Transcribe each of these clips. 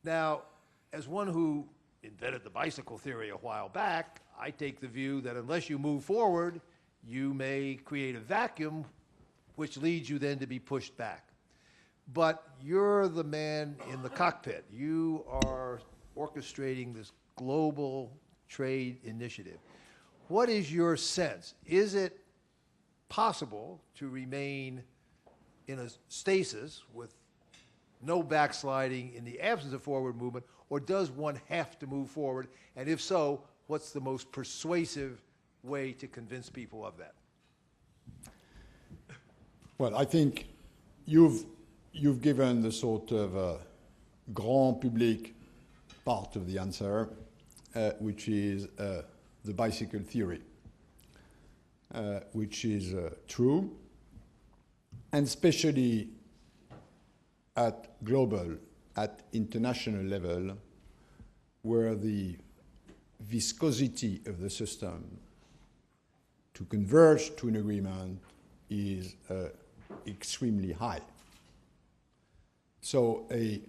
Now, as one who invented the bicycle theory a while back, I take the view that unless you move forward, you may create a vacuum, which leads you then to be pushed back. But you're the man in the cockpit. You are orchestrating this global trade initiative. What is your sense? Is it possible to remain in a stasis with no backsliding in the absence of forward movement, or does one have to move forward? And if so, what's the most persuasive way to convince people of that? Well, I think you've given the sort of grand public part of the answer, which is the bicycle theory, which is true, and especially at global, at international level, where the viscosity of the system to converge to an agreement is extremely high. So a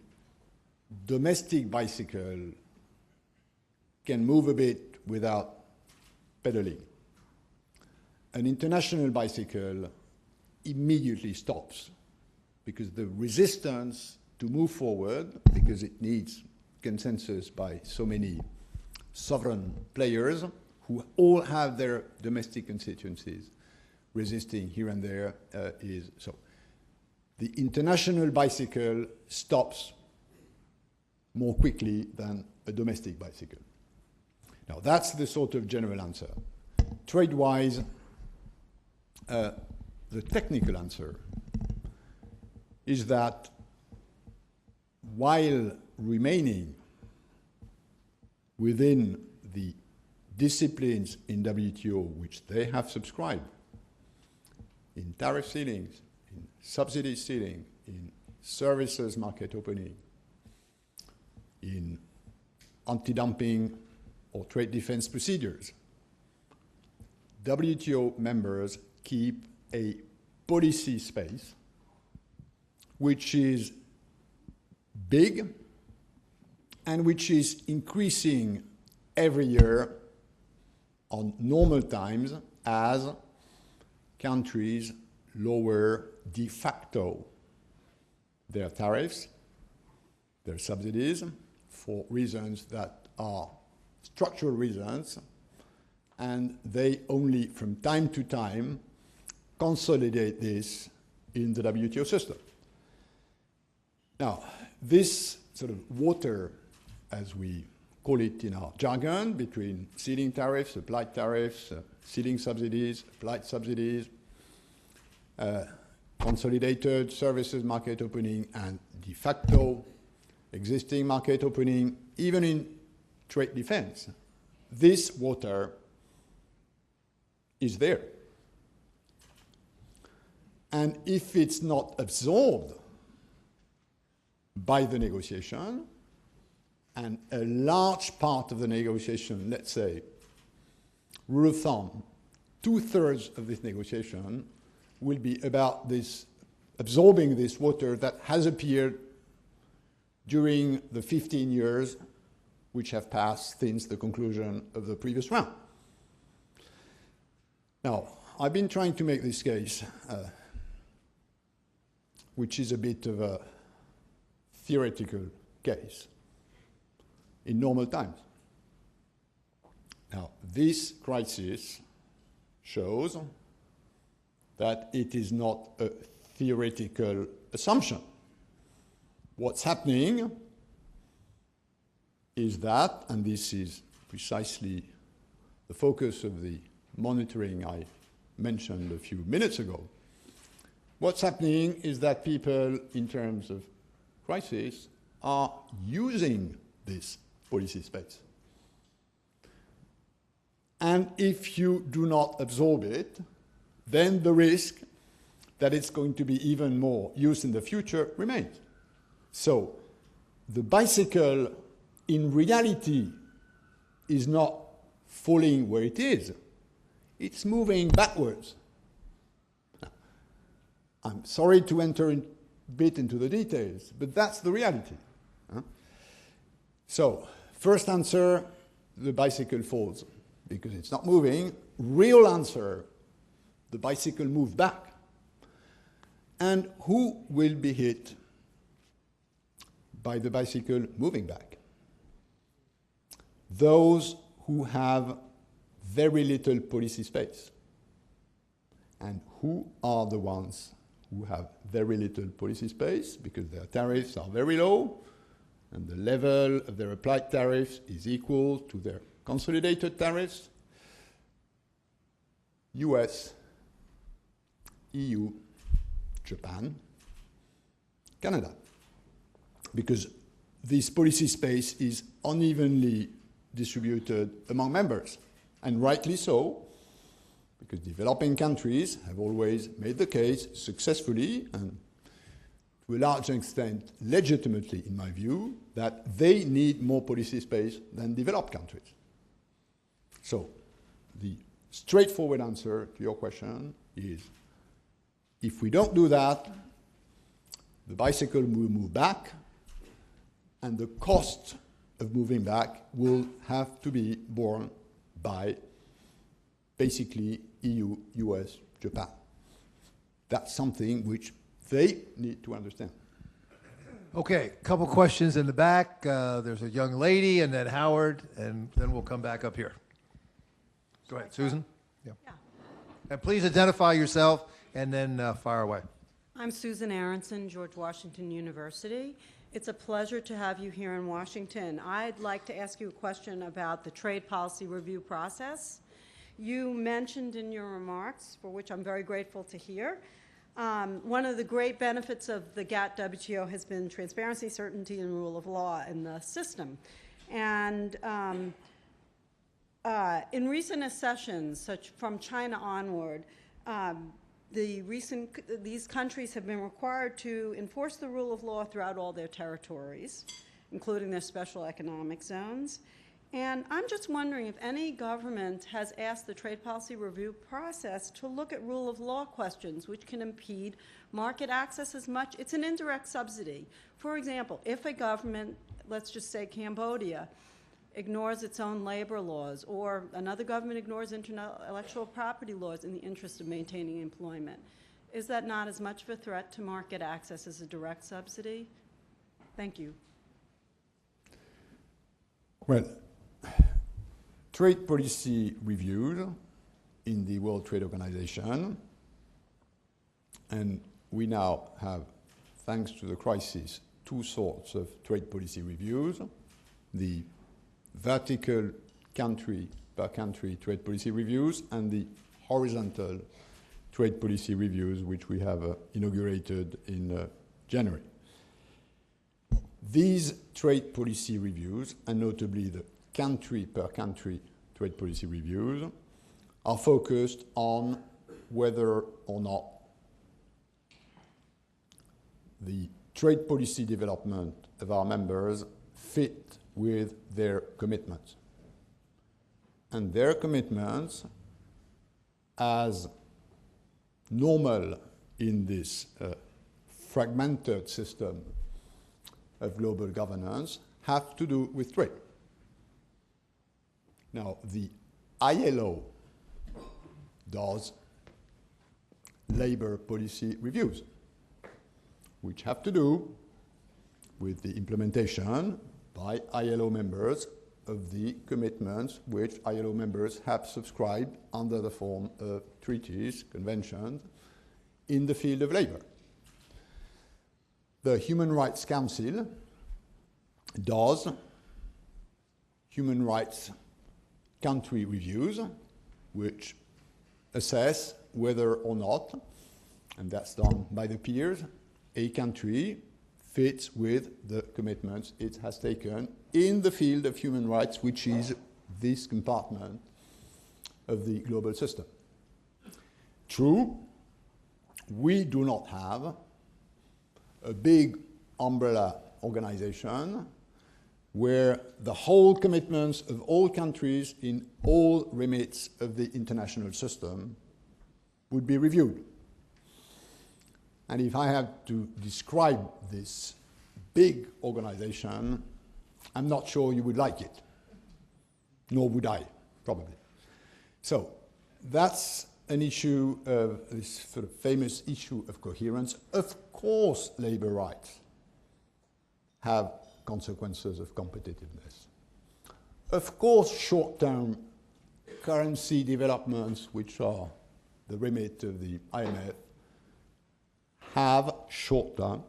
domestic bicycle can move a bit without pedaling. An international bicycle immediately stops because the resistance to move forward, because it needs consensus by so many sovereign players who all have their domestic constituencies resisting here and there, is so. The international bicycle stops more quickly than a domestic bicycle. Now, that's the sort of general answer. Trade-wise, the technical answer is that while remaining within the disciplines in WTO which they have subscribed, in tariff ceilings, in subsidy ceiling, in services market opening, in anti-dumping or trade defense procedures, WTO members keep a policy space which is big and which is increasing every year on normal times as countries lower de facto their tariffs, their subsidies, for reasons that are structural reasons, and they only from time to time consolidate this in the WTO system. Now, this sort of water, as we call it in our jargon, between ceiling tariffs, applied tariffs, ceiling subsidies, applied subsidies, consolidated services market opening, and de facto existing market opening, even in trade defense, this water is there. And if it's not absorbed by the negotiation, and a large part of the negotiation, let's say, rule of thumb, 2/3 of this negotiation will be about this, absorbing this water that has appeared during the 15 years which have passed since the conclusion of the previous round. Now, I've been trying to make this case, which is a bit of a theoretical case, in normal times. Now, this crisis shows that it is not a theoretical assumption. What's happening is that, and this is precisely the focus of the monitoring I mentioned a few minutes ago, what's happening is that people, in terms of crisis, are using this policy space. And if you do not absorb it, then the risk that it's going to be even more used in the future remains. So the bicycle, in reality, is not falling where it is. It's moving backwards. Now, I'm sorry to enter a bit into the details, but that's the reality. So, first answer, the bicycle falls because it's not moving. Real answer, the bicycle moves back. And who will be hit by the bicycle moving back? Those who have very little policy space. And who are the ones who have very little policy space because their tariffs are very low and the level of their applied tariffs is equal to their consolidated tariffs? US, EU, Japan, Canada. Because this policy space is unevenly distributed among members, and rightly so, because developing countries have always made the case successfully and to a large extent legitimately, in my view, that they need more policy space than developed countries. So the straightforward answer to your question is, if we don't do that, the bicycle will move back, and the cost of moving back will have to be borne by basically EU, US, Japan. That's something which they need to understand. Okay, couple questions in the back. There's a young lady, and then Howard, and then we'll come back up here. Go ahead, Susan. Yeah. And please identify yourself, and then fire away. I'm Susan Aronson, George Washington University. It's a pleasure to have you here in Washington. I'd like to ask you a question about the trade policy review process. You mentioned in your remarks, for which I'm very grateful to hear, one of the great benefits of the GATT-WTO has been transparency, certainty, and rule of law in the system. And in recent accessions, such from China onward, these countries have been required to enforce the rule of law throughout all their territories, including their special economic zones. And I'm just wondering if any government has asked the trade policy review process to look at rule of law questions which can impede market access as much. It's an indirect subsidy. For example, if a government, let's just say Cambodia, ignores its own labor laws, or another government ignores intellectual property laws in the interest of maintaining employment, is that not as much of a threat to market access as a direct subsidy? Thank you. Well, trade policy reviews in the World Trade Organization, and we now have, thanks to the crisis, two sorts of trade policy reviews: the vertical country-per-country trade policy reviews and the horizontal trade policy reviews, which we have inaugurated in January. These trade policy reviews, and notably the country-per-country trade policy reviews, are focused on whether or not the trade policy development of our members fit with their commitments. And their commitments, as normal in this fragmented system of global governance, have to do with trade. Now, the ILO does labor policy reviews, which have to do with the implementation by ILO members of the commitments which ILO members have subscribed under the form of treaties, conventions, in the field of labor. The Human Rights Council does human rights country reviews, which assess whether or not, and that's done by the peers, a country fits with the commitments it has taken in the field of human rights, which is this compartment of the global system. True, we do not have a big umbrella organization where the whole commitments of all countries in all remits of the international system would be reviewed. And if I had to describe this big organization, I'm not sure you would like it. Nor would I, probably. So that's an issue of this sort of famous issue of coherence. Of course, labor rights have consequences of competitiveness. Of course, short-term currency developments, which are the remit of the IMF, have short-term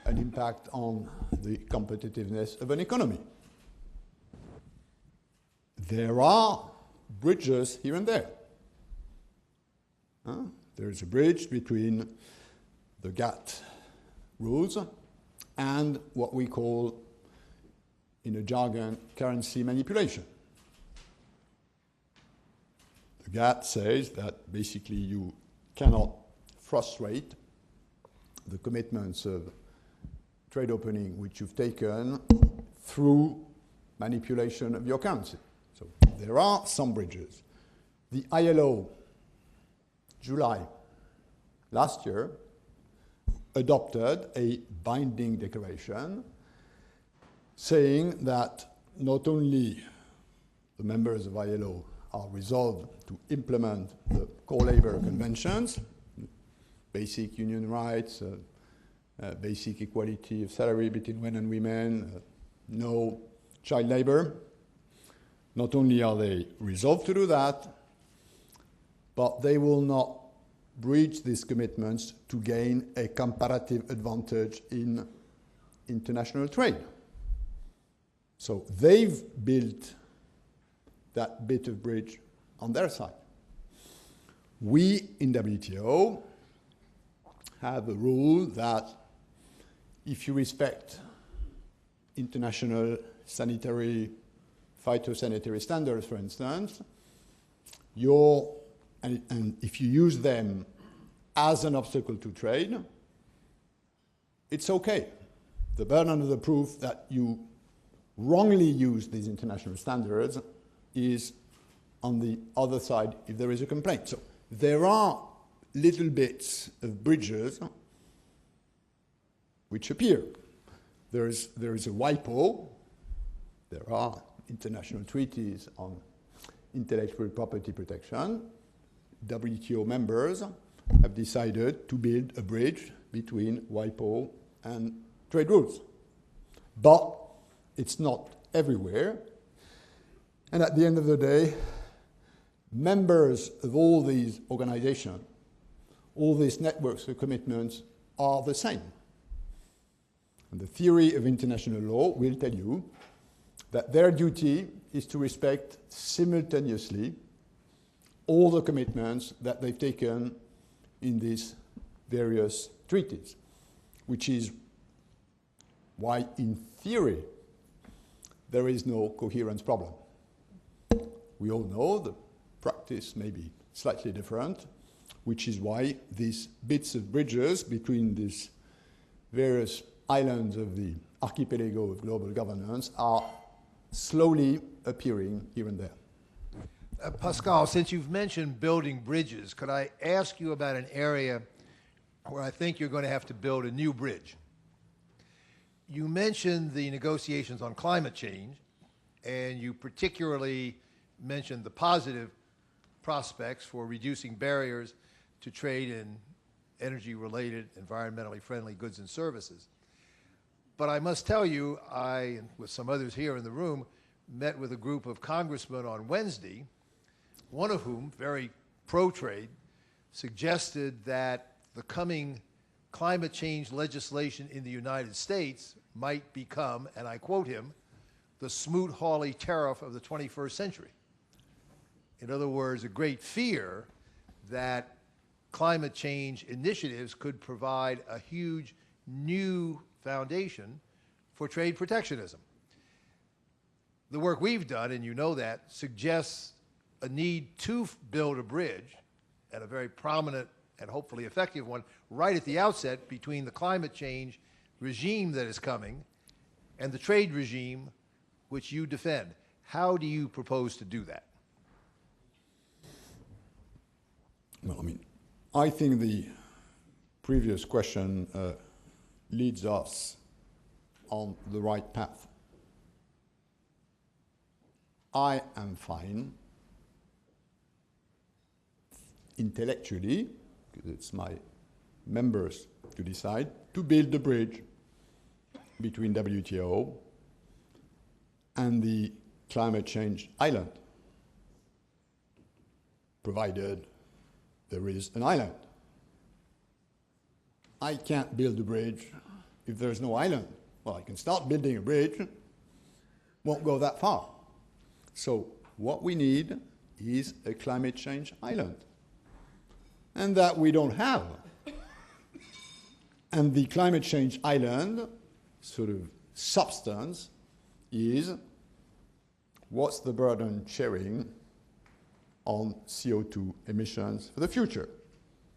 an impact on the competitiveness of an economy. There are bridges here and there. There is a bridge between the GATT rules and what we call, in a jargon, currency manipulation. The GATT says that basically you cannot frustrate the commitments of trade opening which you've taken through manipulation of your currency. So there are some bridges. The ILO, July last year, adopted a binding declaration saying that not only the members of ILO are resolved to implement the core labor conventions, basic union rights, basic equality of salary between men and women, no child labor. Not only are they resolved to do that, but they will not breach these commitments to gain a comparative advantage in international trade. So they've built that bit of bridge on their side. We in WTO have a rule that if you respect international sanitary, phytosanitary standards, for instance, and if you use them as an obstacle to trade, it's okay. The burden of the proof that you wrongly use these international standards is on the other side if there is a complaint. So there are little bits of bridges which appear. There is a WIPO. There are international treaties on intellectual property protection. WTO members have decided to build a bridge between WIPO and trade rules. But it's not everywhere. And at the end of the day, members of all these organizations, all these networks of commitments are the same. And the theory of international law will tell you that their duty is to respect simultaneously all the commitments that they've taken in these various treaties, which is why, in theory, there is no coherence problem. We all know the practice may be slightly different, which is why these bits of bridges between these various islands of the archipelago of global governance are slowly appearing here and there. Pascal, since you've mentioned building bridges, could I ask you about an area where I think you're going to have to build a new bridge? You mentioned the negotiations on climate change, and you particularly mentioned the positive prospects for reducing barriers to trade in energy-related, environmentally friendly goods and services. But I must tell you, I, and with some others here in the room, met with a group of congressmen on Wednesday, one of whom, very pro-trade, suggested that the coming climate change legislation in the United States might become, and I quote him, the Smoot-Hawley tariff of the 21st century. In other words, a great fear that climate change initiatives could provide a huge new foundation for trade protectionism. The work we've done, and you know that, suggests a need to build a bridge, and a very prominent and hopefully effective one, right at the outset between the climate change regime that is coming and the trade regime which you defend. How do you propose to do that? Well, I mean, I think the previous question leads us on the right path. I am fine intellectually, because it's my members to decide, to build a bridge between WTO and the climate change island, provided there is an island. I can't build a bridge if there's no island. Well, I can start building a bridge, won't go that far. So what we need is a climate change island. And that we don't have. And the climate change island sort of substance is what's the burden sharing on CO2 emissions for the future,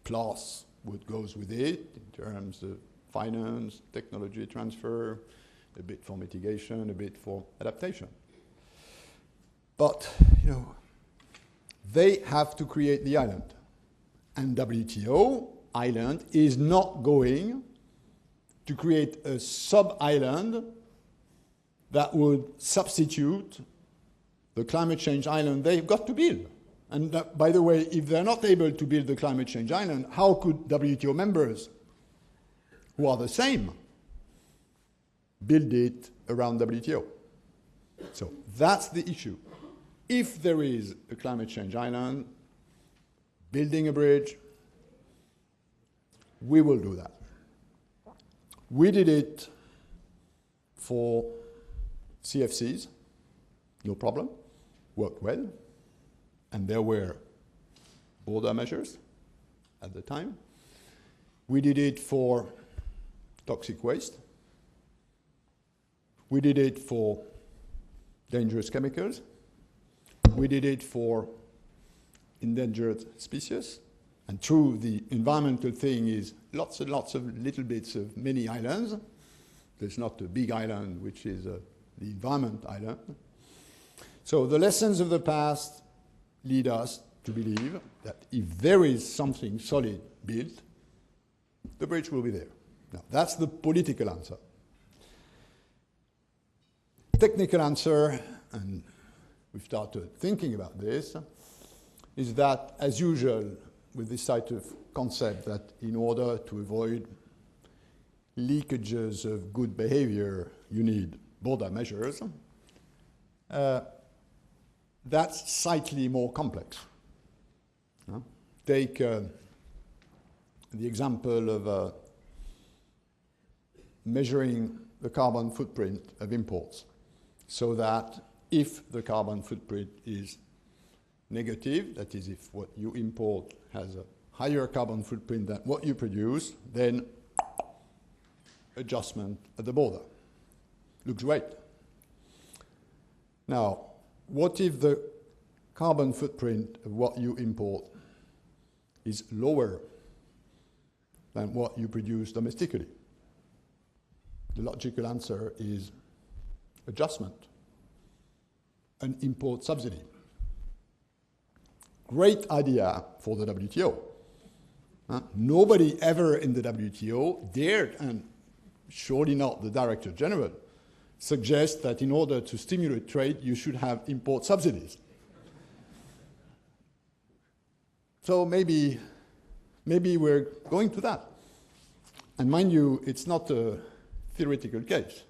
plus what goes with it in terms of finance, technology transfer, a bit for mitigation, a bit for adaptation. But, you know, they have to create the island. And WTO island is not going to create a sub-island that would substitute the climate change island they've got to build. And by the way, if they're not able to build the climate change island, how could WTO members, who are the same, build it around WTO? So that's the issue. If there is a climate change island, building a bridge, we will do that. We did it for CFCs, no problem, worked well, and there were border measures at the time. We did it for toxic waste. We did it for dangerous chemicals. We did it for endangered species. And true, the environmental thing is lots and lots of little bits of mini islands. There's not a big island, which is the environment island. So the lessons of the past lead us to believe that if there is something solid built, the bridge will be there. Now, that's the political answer. Technical answer, and we've started thinking about this, is that, as usual, with this type of concept that in order to avoid leakages of good behavior, you need border measures, that's slightly more complex. Take the example of measuring the carbon footprint of imports, so that if the carbon footprint is negative, that is, if what you import has a higher carbon footprint than what you produce, then adjustment at the border. Looks great. Now, what if the carbon footprint of what you import is lower than what you produce domestically? The logical answer is adjustment, an import subsidy. Great idea for the WTO. Nobody ever in the WTO dared, and surely not the Director General, suggest that in order to stimulate trade, you should have import subsidies. So maybe we're going to that. And mind you, it's not a theoretical case.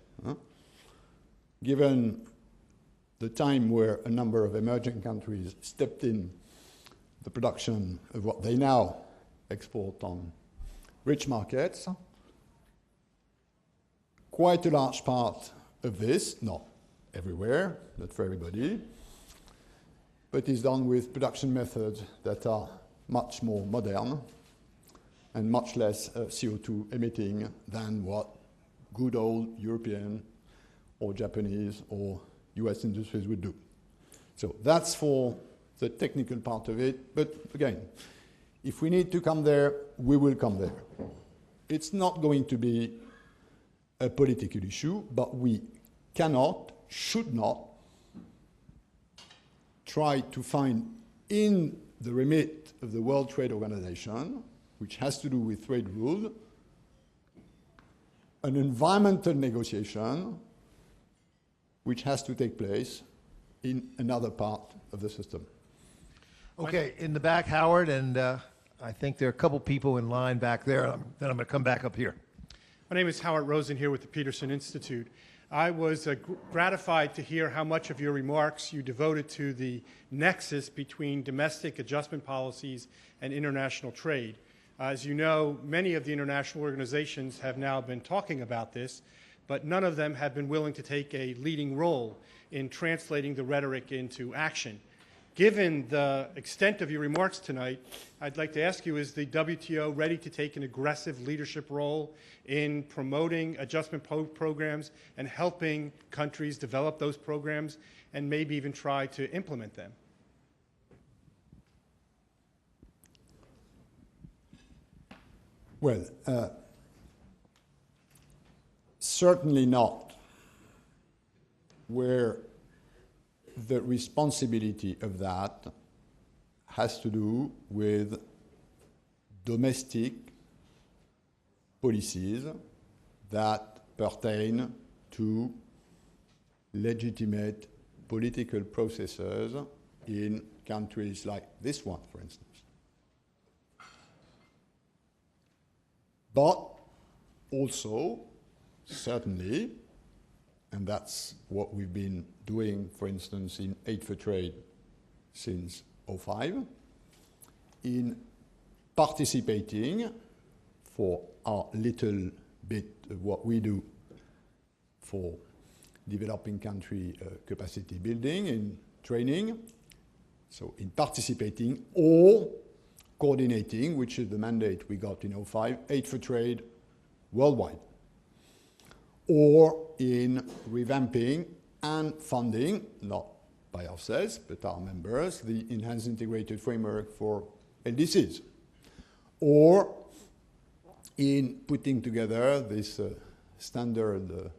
Given the time where a number of emerging countries stepped in the production of what they now export on rich markets, quite a large part of this, not everywhere, not for everybody, but is done with production methods that are much more modern and much less CO2 emitting than what good old European or Japanese or US industries would do. So that's for the technical part of it, but again, if we need to come there, we will come there. It's not going to be a political issue, but we cannot, should not, try to find in the remit of the World Trade Organization, which has to do with trade rules, an environmental negotiation which has to take place in another part of the system. Okay, in the back, Howard, and I think there are a couple people in line back there. Then I'm going to come back up here. My name is Howard Rosen here with the Peterson Institute. I was gratified to hear how much of your remarks you devoted to the nexus between domestic adjustment policies and international trade. As you know, many of the international organizations have now been talking about this, but none of them have been willing to take a leading role in translating the rhetoric into action. Given the extent of your remarks tonight, I'd like to ask you, is the WTO ready to take an aggressive leadership role in promoting adjustment programs and helping countries develop those programs and maybe even try to implement them? Well, certainly not where the responsibility of that has to do with domestic policies that pertain to legitimate political processes in countries like this one, for instance. But also, certainly, and that's what we've been doing, for instance, in Aid for Trade since 2005, in participating for our little bit of what we do for developing country capacity building and training. So in participating or coordinating, which is the mandate we got in 2005, Aid for Trade worldwide, or in revamping and funding, not by ourselves, but our members, the Enhanced Integrated Framework for LDCs, or in putting together this standard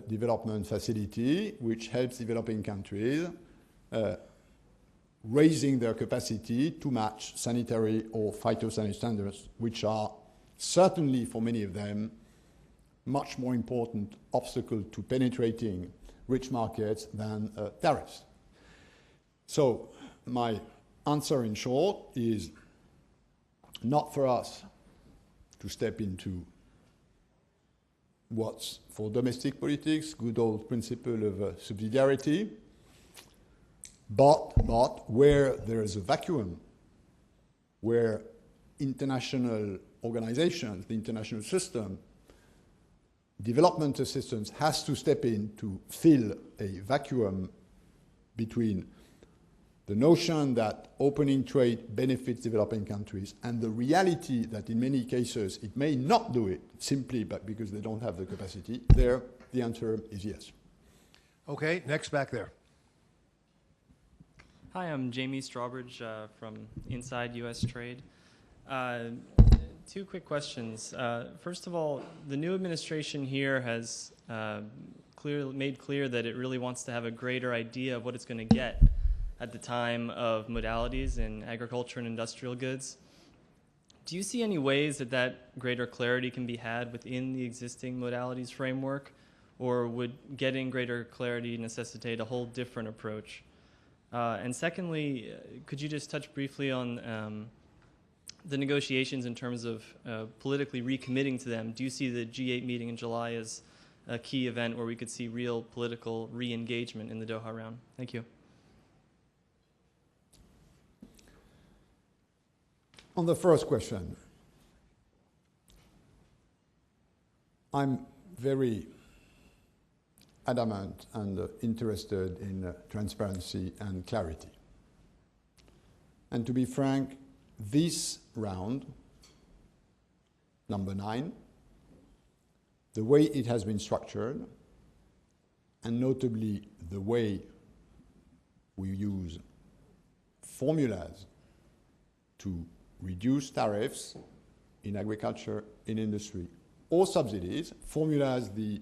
development facility, which helps developing countries raising their capacity to match sanitary or phytosanitary standards, which are certainly, for many of them, much more important obstacle to penetrating rich markets than tariffs. So my answer in short is not for us to step into what's for domestic politics, good old principle of subsidiarity, but where there is a vacuum, where international organizations, the international system, development assistance has to step in to fill a vacuum between the notion that opening trade benefits developing countries and the reality that in many cases it may not do it simply but because they don't have the capacity. There, the answer is yes. Okay, next back there. Hi, I'm Jamie Strawbridge from Inside U.S. Trade. Two quick questions. First of all, the new administration here has made clear that it really wants to have a greater idea of what it's going to get at the time of modalities in agriculture and industrial goods. Do you see any ways that that greater clarity can be had within the existing modalities framework, or would getting greater clarity necessitate a whole different approach? And secondly, could you just touch briefly on the negotiations in terms of politically recommitting to them? Do you see the G8 meeting in July as a key event where we could see real political re-engagement in the Doha Round? Thank you. On the first question, I'm very adamant and interested in transparency and clarity. And to be frank, this round, number 9, the way it has been structured, and notably the way we use formulas to reduce tariffs in agriculture, in industry, or subsidies, formulas the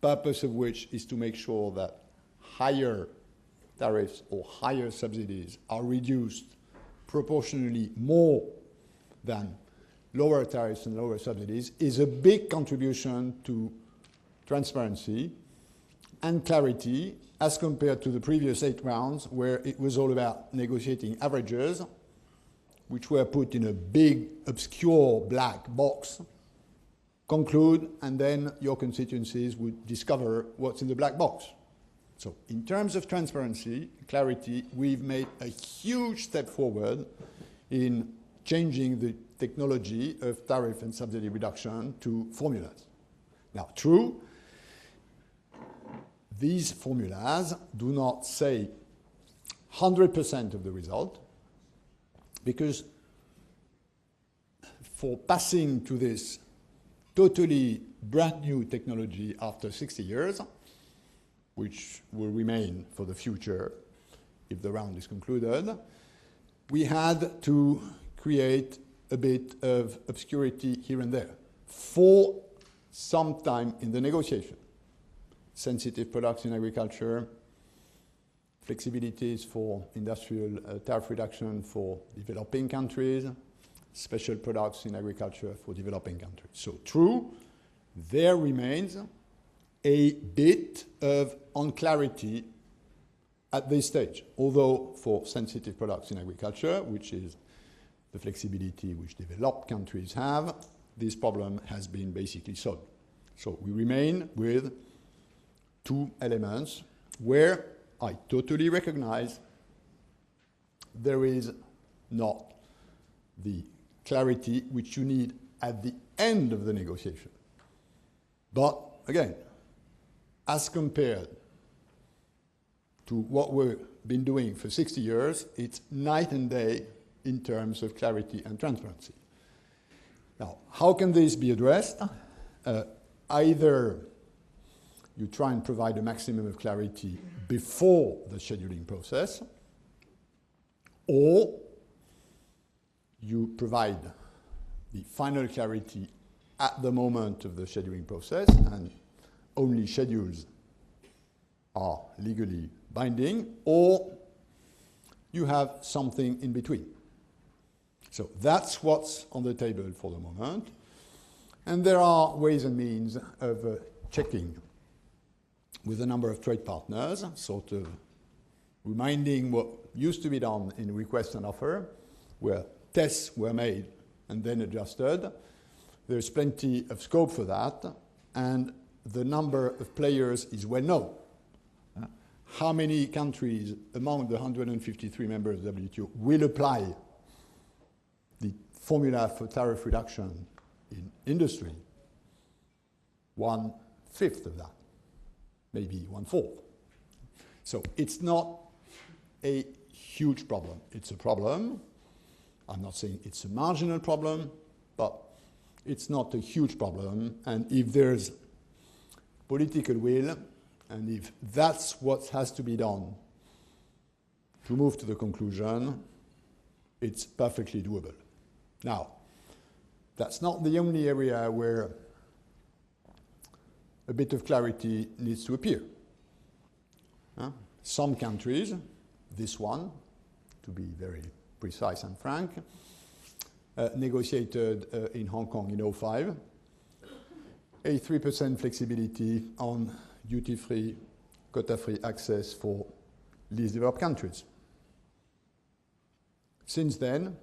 purpose of which is to make sure that higher tariffs or higher subsidies are reduced proportionally more than lower tariffs and lower subsidies is a big contribution to transparency and clarity as compared to the previous 8 rounds, where it was all about negotiating averages, which were put in a big, obscure black box, conclude, and then your constituencies would discover what's in the black box. So in terms of transparency, clarity, we've made a huge step forward in changing the technology of tariff and subsidy reduction to formulas. Now, true, these formulas do not say 100% of the result, because for passing to this totally brand new technology after 60 years, which will remain for the future if the round is concluded, we had to create a bit of obscurity here and there for some time in the negotiation. Sensitive products in agriculture, flexibilities for industrial tariff reduction for developing countries, special products in agriculture for developing countries. So true, there remains a bit of unclarity at this stage, although for sensitive products in agriculture, which is the flexibility which developed countries have, this problem has been basically solved. So we remain with 2 elements where I totally recognize there is not the clarity which you need at the end of the negotiation. But again, as compared to what we've been doing for 60 years, it's night and day in terms of clarity and transparency. Now, how can this be addressed? Either you try and provide a maximum of clarity before the scheduling process, or you provide the final clarity at the moment of the scheduling process, and only schedules are legally binding, or you have something in between. So that's what's on the table for the moment. And there are ways and means of checking with a number of trade partners, sort of reminding what used to be done in request and offer, where tests were made and then adjusted. There's plenty of scope for that, and the number of players is well known. How many countries among the 153 members of WTO will apply the formula for tariff reduction in industry? 1/5 of that, maybe 1/4. So it's not a huge problem. It's a problem. I'm not saying it's a marginal problem, but it's not a huge problem. And if there's political will, and if that's what has to be done to move to the conclusion, it's perfectly doable. Now, that's not the only area where a bit of clarity needs to appear. Some countries, this one, to be very precise and frank, negotiated in Hong Kong in 2005, a 3% flexibility on duty-free, quota-free access for least developed countries. Since then,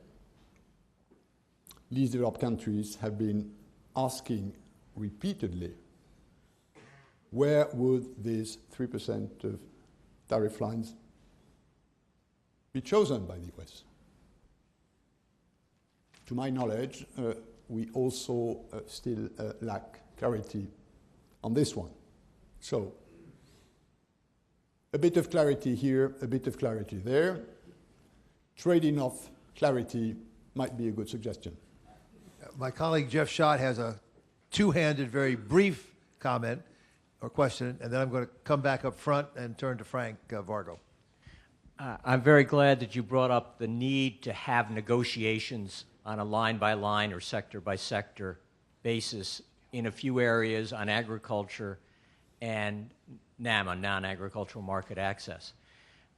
least developed countries have been asking repeatedly, where would these 3% of tariff lines be chosen by the US? To my knowledge, we also still lack clarity on this one. So, a bit of clarity here, a bit of clarity there. Trading off clarity might be a good suggestion. My colleague Jeff Schott has a two-handed, very brief comment or question, and then I'm going to come back up front and turn to Frank Vargo. I'm very glad that you brought up the need to have negotiations on a line-by-line or sector-by-sector basis in a few areas on agriculture and NAM, on non-agricultural market access.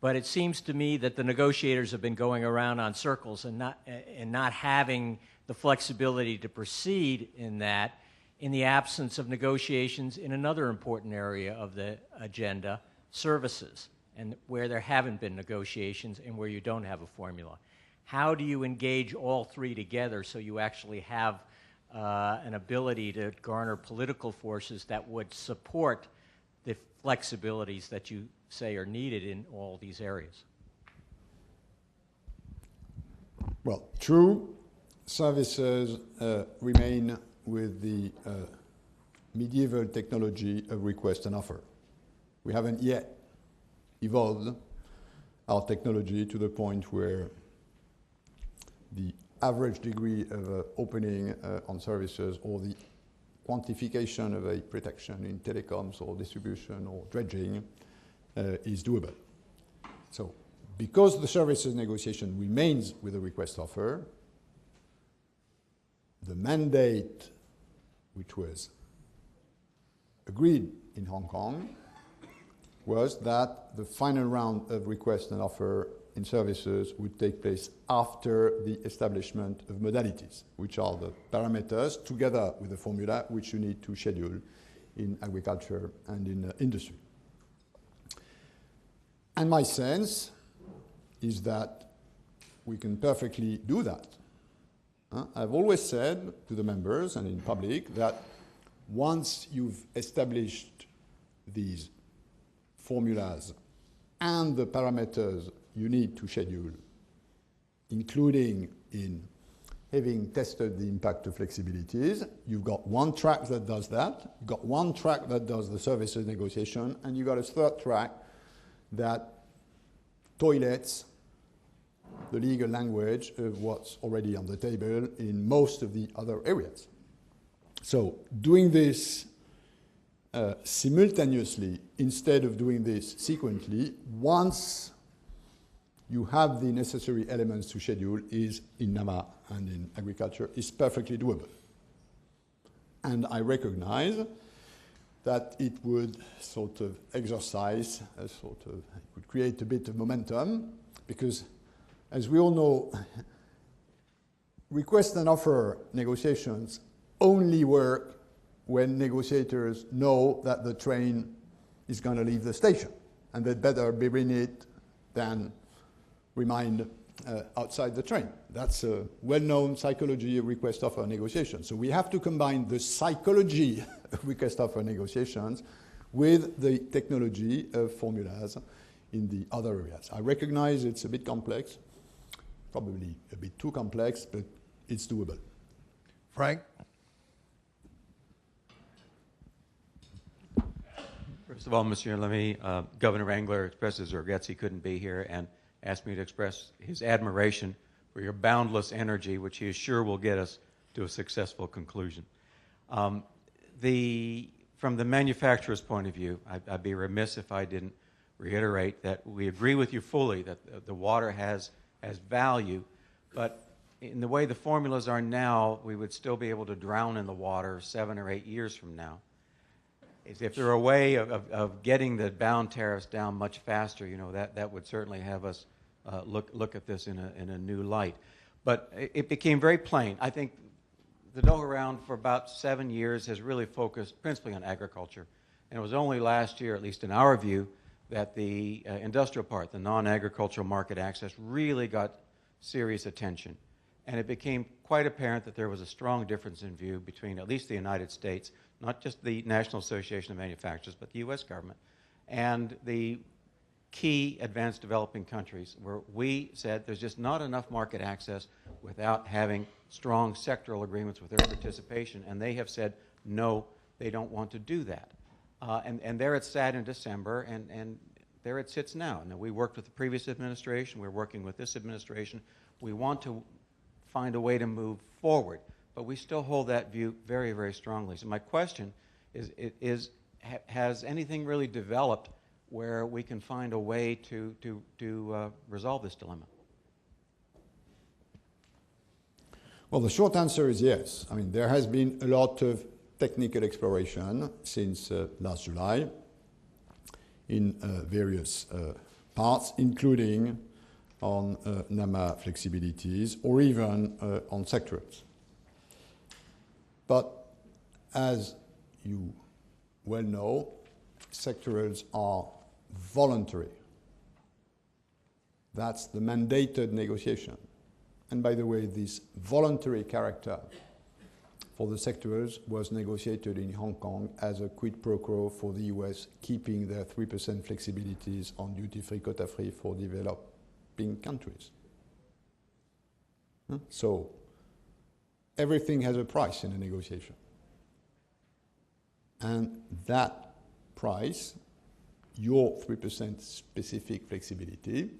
But it seems to me that the negotiators have been going around on circles and not having the flexibility to proceed in that in the absence of negotiations in another important area of the agenda, services, and where there haven't been negotiations and where you don't have a formula. How do you engage all three together so you actually have an ability to garner political forces that would support the flexibilities that you say are needed in all these areas? Well, true, services remain with the medieval technology of request and offer. We haven't yet evolved our technology to the point where the average degree of opening on services or the quantification of a protection in telecoms or distribution or dredging is doable. So, because the services negotiation remains with a request offer, the mandate which was agreed in Hong Kong was that the final round of request and offer in services would take place after the establishment of modalities, which are the parameters together with the formula which you need to schedule in agriculture and in industry. And my sense is that we can perfectly do that. I've always said to the members and in public that once you've established these formulas and the parameters you need to schedule, including in having tested the impact of flexibilities, you've got one track that does that, you've got one track that does the services negotiation, and you've got a third track that toilets the legal language of what's already on the table in most of the other areas. So doing this simultaneously instead of doing this sequentially, once you have the necessary elements to schedule, is in NAMA and in agriculture, is perfectly doable. And I recognize that it would sort of exercise, it would create a bit of momentum, because as we all know, request and offer negotiations only work when negotiators know that the train is going to leave the station, and they'd better be in it than remain outside the train. That's a well-known psychology of request-offer negotiations. So we have to combine the psychology of request-offer negotiations with the technology of formulas in the other areas. I recognize it's a bit complex, probably a bit too complex, but it's doable. Frank? First of all, Monsieur Lamy, Governor Wrangler expressed his regrets he couldn't be here and asked me to express his admiration for your boundless energy, which he is sure will get us to a successful conclusion. From the manufacturer's point of view, I'd be remiss if I didn't reiterate that we agree with you fully that the water has value, but in the way the formulas are now, we would still be able to drown in the water 7 or 8 years from now. If there were a way of getting the bound tariffs down much faster, that would certainly have us look at this in a new light. But it became very plain. I think the Doha Round for about 7 years has really focused principally on agriculture. And it was only last year, at least in our view, that the industrial part, the non-agricultural market access, really got serious attention. And it became quite apparent that there was a strong difference in view between at least the United States, not just the National Association of Manufacturers, but the U.S. government, and the key advanced developing countries, where we said there's just not enough market access without having strong sectoral agreements with their participation. And they have said, no, they don't want to do that. And there it sat in December, and there it sits now. Now, we worked with the previous administration. We're working with this administration. We want to find a way to move forward, but we still hold that view very, very strongly. So my question is has anything really developed where we can find a way to resolve this dilemma? Well, the short answer is yes. I mean, there has been a lot of technical exploration since last July in various parts, including on NAMA flexibilities or even on sectorals. But as you well know, sectorals are voluntary. That's the mandated negotiation. And by the way, this voluntary character for the sectorals was negotiated in Hong Kong as a quid pro quo for the US keeping their 3% flexibilities on duty-free, quota-free for developing countries. So everything has a price in a negotiation. And that price, your 3% specific flexibility,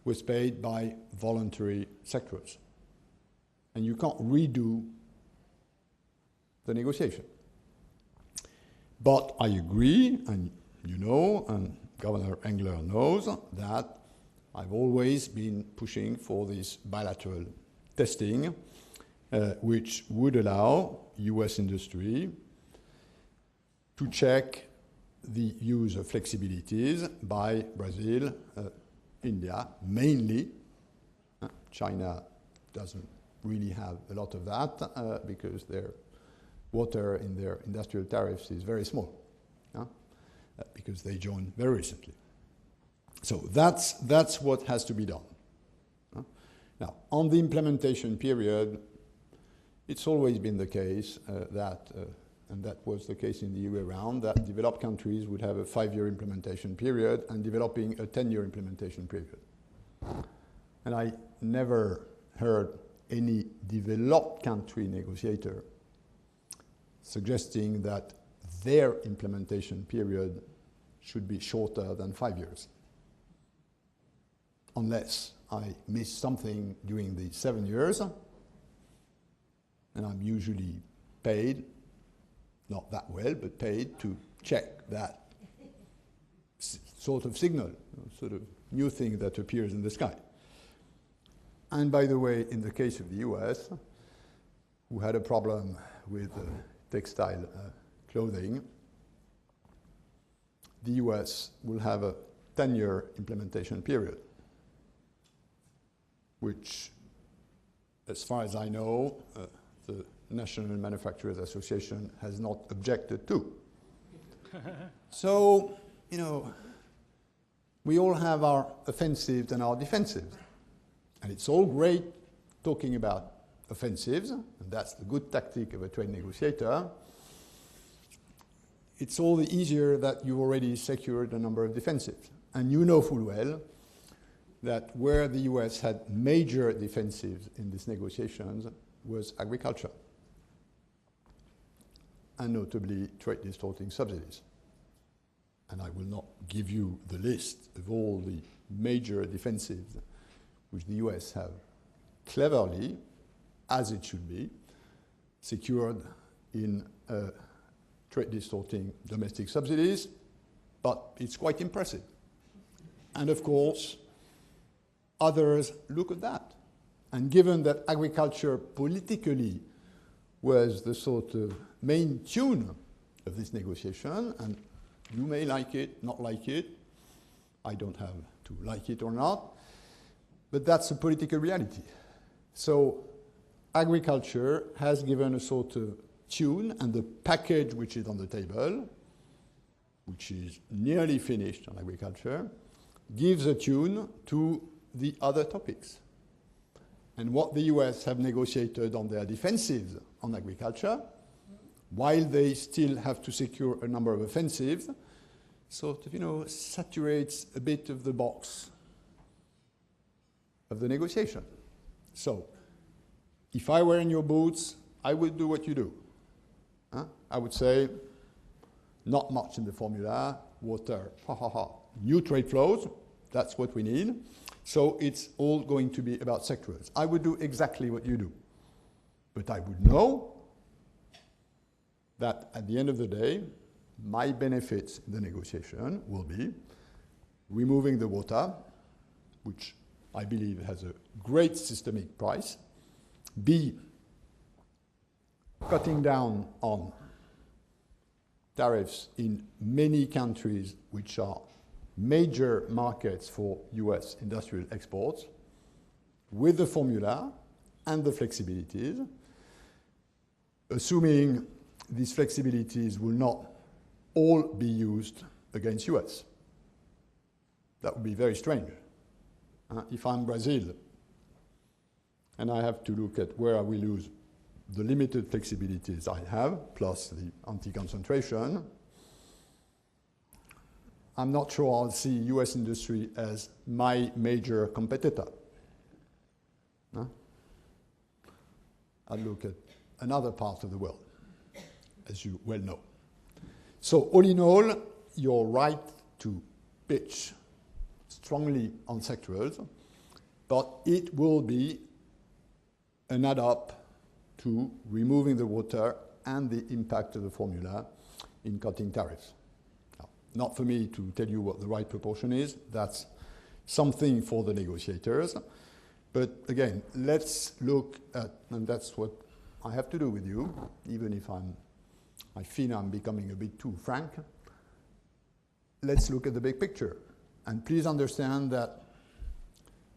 was paid by voluntary sectors. And you can't redo the negotiation. But I agree, and you know, and Governor Engler knows, that I've always been pushing for this bilateral testing, which would allow US industry to check the use of flexibilities by Brazil, India, mainly. China doesn't really have a lot of that because their water in their industrial tariffs is very small, because they joined very recently. So that's what has to be done. Now, on the implementation period, it's always been the case that, and that was the case in the UA round, that developed countries would have a 5-year implementation period and developing a 10-year implementation period. And I never heard any developed country negotiator suggesting that their implementation period should be shorter than 5 years. Unless I miss something during the 7 years, and I'm usually paid, not that well, but paid to check that sort of signal, sort of new thing that appears in the sky. And by the way, in the case of the US, who had a problem with textile clothing, the US will have a 10-year implementation period, which, as far as I know, the National Manufacturers Association has not objected to. So, you know, we all have our offensives and our defensives. And it's all great talking about offensives, and that's the good tactic of a trade negotiator. It's all the easier that you've already secured a number of defensives. And you know full well that where the US had major defensives in these negotiations was agriculture, and notably trade distorting subsidies. And I will not give you the list of all the major defensives which the US have cleverly, as it should be, secured in trade distorting domestic subsidies, but it's quite impressive. And of course, others look at that. And given that agriculture politically was the sort of main tune of this negotiation, and you may like it, not like it, I don't have to like it or not, but that's a political reality. So agriculture has given a sort of tune, and the package which is on the table, which is nearly finished on agriculture, gives a tune to the other topics. And what the US have negotiated on their defensives on agriculture, while they still have to secure a number of offensives, sort of, you know, saturates a bit of the box of the negotiation. So, if I were in your boots, I would do what you do. I would say, not much in the formula, water, new trade flows, that's what we need. So it's all going to be about sectors. I would do exactly what you do. But I would know that at the end of the day, my benefits in the negotiation will be removing the water, which I believe has a great systemic price, B, cutting down on tariffs in many countries which are major markets for US industrial exports, with the formula and the flexibilities, assuming these flexibilities will not all be used against US. That would be very strange. If I'm Brazil and I have to look at where I will lose the limited flexibilities I have, plus the anti-concentration, I'm not sure I'll see US industry as my major competitor. I'll look at another part of the world, as you well know. So all in all, you're right to pitch strongly on sectorals, but it will be an add-up to removing the water and the impact of the formula in cutting tariffs. Now, not for me to tell you what the right proportion is. That's something for the negotiators. But again, let's look at, and that's what I have to do with you, even if I feel I'm becoming a bit too frank. Let's look at the big picture. And please understand that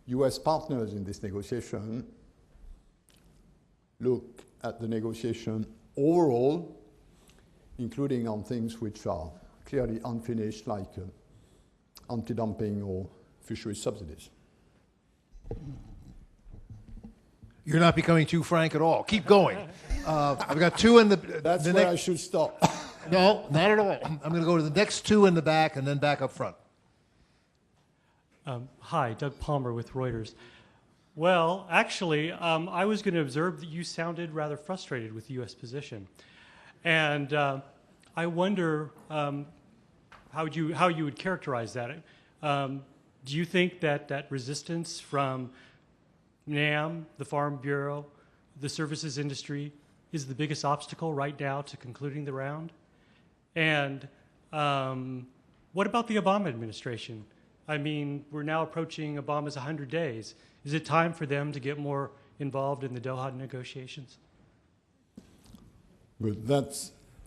US partners in this negotiation look at the negotiation overall, including on things which are clearly unfinished, like anti-dumping or fisheries subsidies. You're not becoming too frank at all. Keep going. I've got two in the... That's the where next, I should stop. No, not at all. I'm going to go to the next two in the back and then back up front. Hi, Doug Palmer with Reuters. Well, actually, I was going to observe that you sounded rather frustrated with the U.S. position. And I wonder how you would characterize that. Do you think that resistance from NAM, the Farm Bureau, the services industry, is the biggest obstacle right now to concluding the round? And what about the Obama administration? I mean, we're now approaching Obama's 100 days. Is it time for them to get more involved in the Doha negotiations? Good.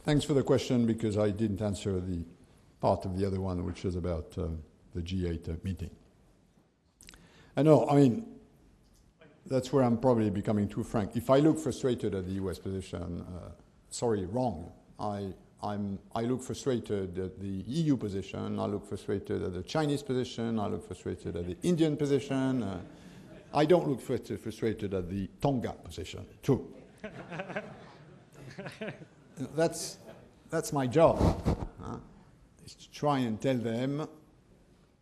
Thanks for the question, because I didn't answer the part of the other one, which is about the G8 meeting. I know, I mean, that's where I'm probably becoming too frank. If I look frustrated at the US position, sorry, wrong. I look frustrated at the EU position, I look frustrated at the Chinese position, I look frustrated at the Indian position. I don't look frustrated at the Tonga position, too. That's my job, is to try and tell them,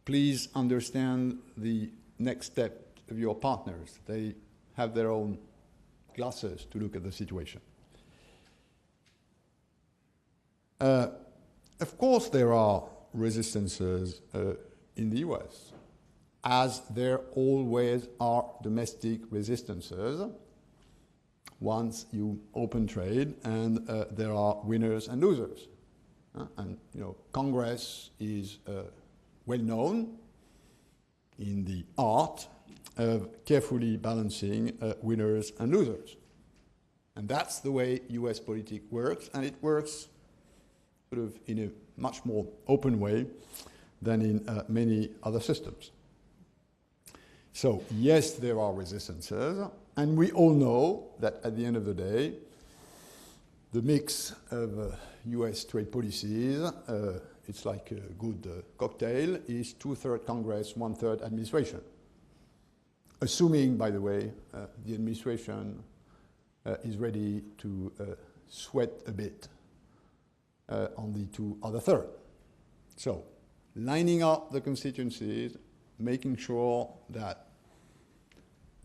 please understand the next step of your partners. They have their own glasses to look at the situation. Of course, there are resistances in the US, as there always are domestic resistances once you open trade, and there are winners and losers. And you know, Congress is well known in the art of carefully balancing winners and losers. And that's the way US politics works, and it works sort of in a much more open way than in many other systems. So yes, there are resistances, and we all know that at the end of the day, the mix of US trade policies, it's like a good cocktail, is 2/3 Congress, 1/3 administration. Assuming, by the way, the administration is ready to sweat a bit on the two other third. So, lining up the constituencies, making sure that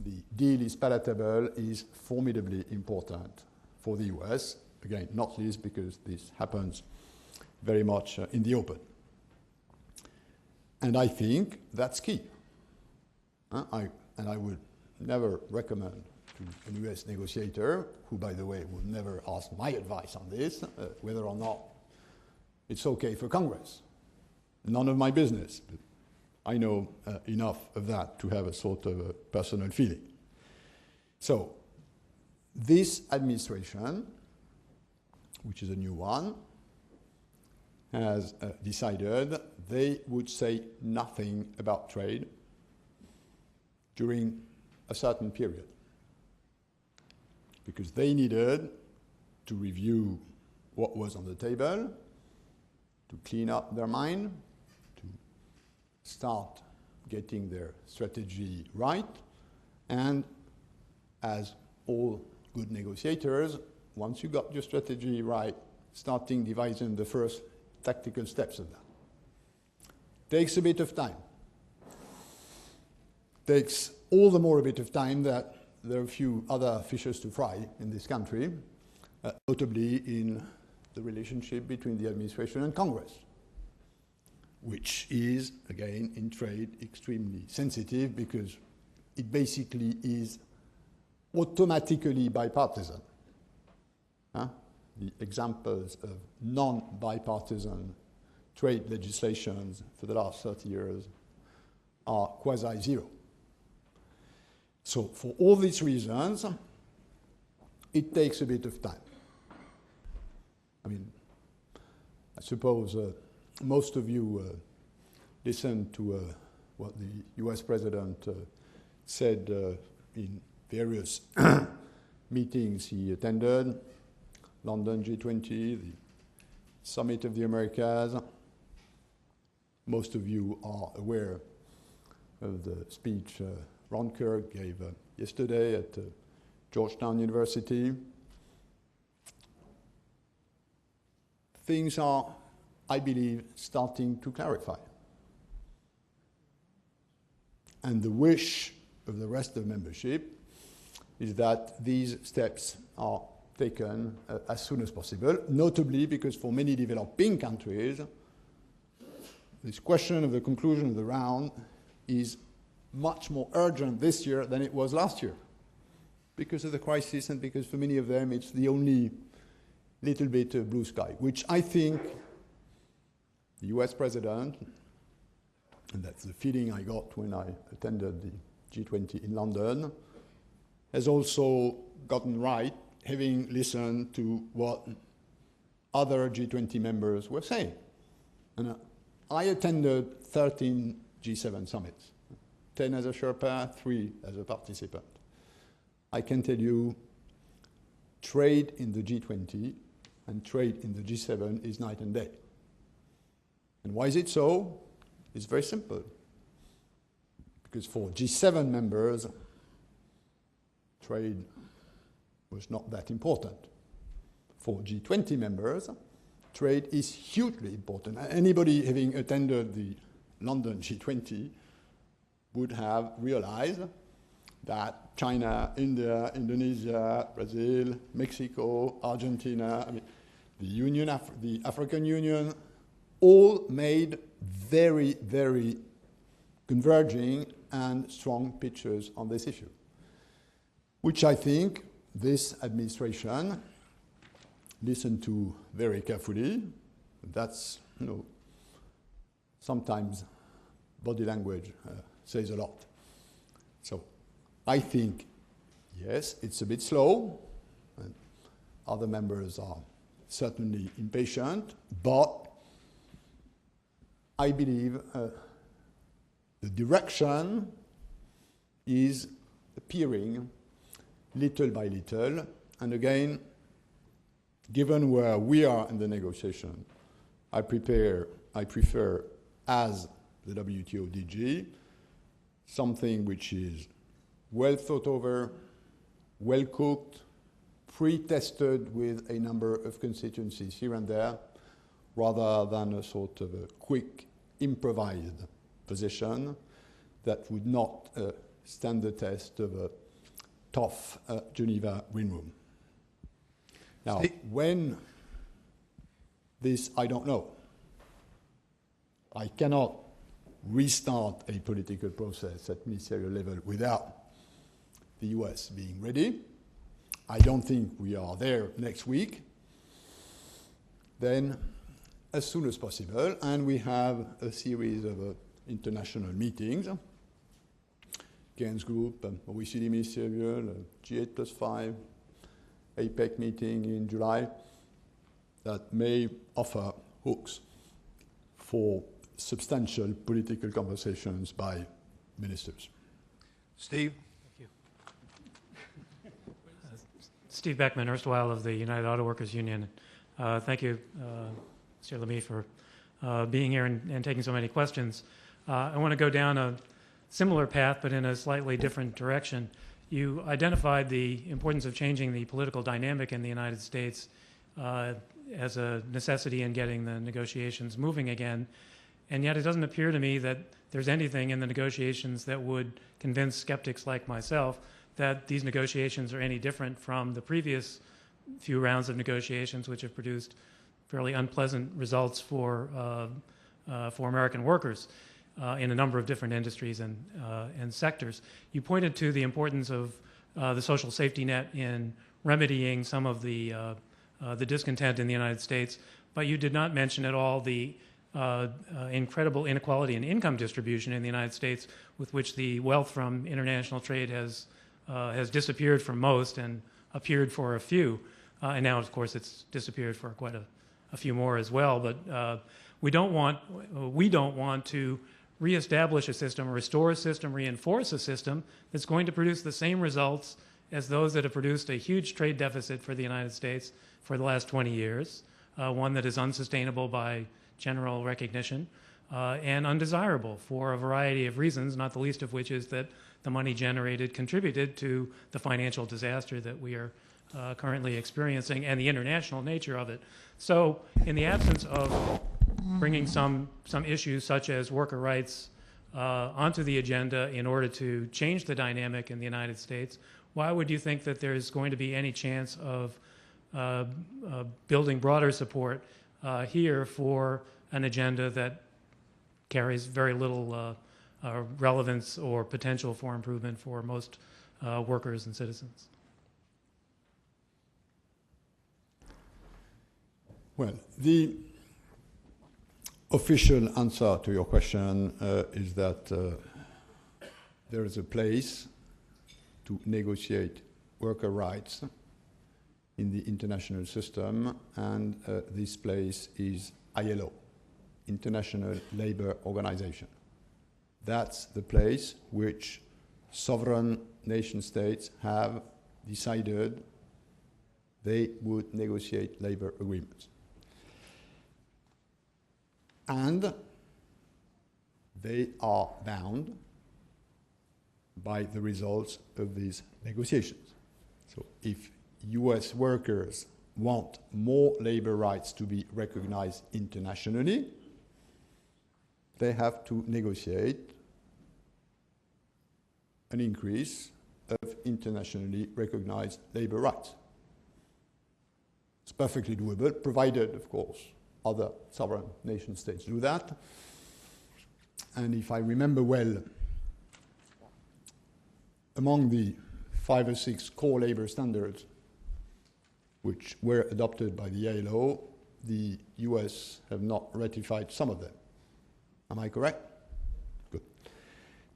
the deal is palatable is formidably important for the US. Again, not least because this happens very much in the open. And I think that's key. And I would never recommend to a US negotiator, who, by the way, would never ask my advice on this, whether or not it's okay for Congress. None of my business. But I know enough of that to have a sort of a personal feeling. So, this administration, which is a new one, has decided they would say nothing about trade during a certain period, because they needed to review what was on the table, to clean up their mind, to start getting their strategy right, and as all good negotiators, once you got your strategy right, starting devising the first tactical steps of that. Takes a bit of time. Takes all the more a bit of time that there are a few other fishes to fry in this country, notably in the relationship between the administration and Congress, which is, again, in trade extremely sensitive because it basically is automatically bipartisan. The examples of non-bipartisan trade legislations for the last 30 years are quasi-zero. So for all these reasons, it takes a bit of time. I mean, I suppose most of you listened to what the US President said in various meetings he attended, London G20, the Summit of the Americas. Most of you are aware of the speech Ron Kirk gave yesterday at Georgetown University. Things are, I believe, starting to clarify. And the wish of the rest of membership is that these steps are taken as soon as possible, notably because for many developing countries, this question of the conclusion of the round is much more urgent this year than it was last year because of the crisis and because for many of them it's the only little bit of blue sky, which I think the US President, and that's the feeling I got when I attended the G20 in London, has also gotten right, having listened to what other G20 members were saying. And I attended 13 G7 summits, 10 as a Sherpa, 3 as a participant. I can tell you, trade in the G20 and trade in the G7 is night and day. And why is it so? It's very simple. Because for G7 members, trade was not that important. For G20 members, trade is hugely important. Anybody having attended the London G20 would have realized that China, India, Indonesia, Brazil, Mexico, Argentina, I mean, the African Union, all made very, very converging and strong pictures on this issue, which I think this administration listened to very carefully. That's, sometimes body language says a lot. So I think, yes, it's a bit slow, and other members are certainly impatient, but I believe the direction is appearing little by little, and again, given where we are in the negotiation, I prefer, as the WTO DG, something which is well thought over, well cooked, pre-tested with a number of constituencies here and there, rather than a sort of a quick, improvised position that would not stand the test of a tough Geneva green room. Now, when this, I don't know. I cannot restart a political process at ministerial level without the US being ready. I don't think we are there next week. Then, as soon as possible, and we have a series of international meetings, Keynes Group, OECD Ministerial, G8+5, APEC meeting in July, that may offer hooks for substantial political conversations by ministers. Steve? Steve Beckman, erstwhile of the United Auto Workers Union. Thank you, Mr. Lamy, for being here and taking so many questions. I want to go down a similar path, but in a slightly different direction. You identified the importance of changing the political dynamic in the United States as a necessity in getting the negotiations moving again, and yet it doesn't appear to me that there's anything in the negotiations that would convince skeptics like myself that these negotiations are any different from the previous few rounds of negotiations, which have produced fairly unpleasant results for American workers in a number of different industries and sectors. You pointed to the importance of the social safety net in remedying some of the discontent in the United States, but you did not mention at all the incredible inequality in income distribution in the United States, with which the wealth from international trade has disappeared for most and appeared for a few, and now, of course, it's disappeared for quite a few more as well. But we don't want to reestablish a system, restore a system, reinforce a system that's going to produce the same results as those that have produced a huge trade deficit for the United States for the last 20 years, one that is unsustainable by general recognition, and undesirable for a variety of reasons, not the least of which is that the money generated contributed to the financial disaster that we are currently experiencing and the international nature of it. So in the absence of bringing some issues such as worker rights onto the agenda in order to change the dynamic in the United States, why would you think that there's going to be any chance of building broader support here for an agenda that carries very little relevance or potential for improvement for most workers and citizens? Well, the official answer to your question is that there is a place to negotiate worker rights in the international system, and this place is ILO, International Labour Organization. That's the place which sovereign nation states have decided they would negotiate labor agreements. And they are bound by the results of these negotiations. So if US workers want more labor rights to be recognized internationally, they have to negotiate an increase of internationally recognized labor rights. It's perfectly doable, provided, of course, other sovereign nation states do that. And if I remember well, among the 5 or 6 core labor standards which were adopted by the ILO, the US have not ratified some of them. Am I correct? Good.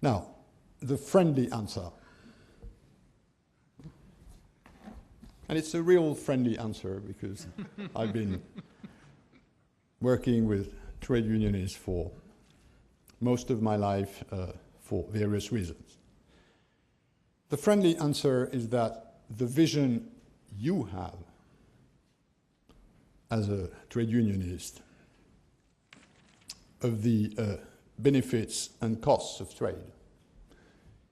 Now, the friendly answer. And it's a real friendly answer because I've been working with trade unionists for most of my life for various reasons. The friendly answer is that the vision you have as a trade unionist of the benefits and costs of trade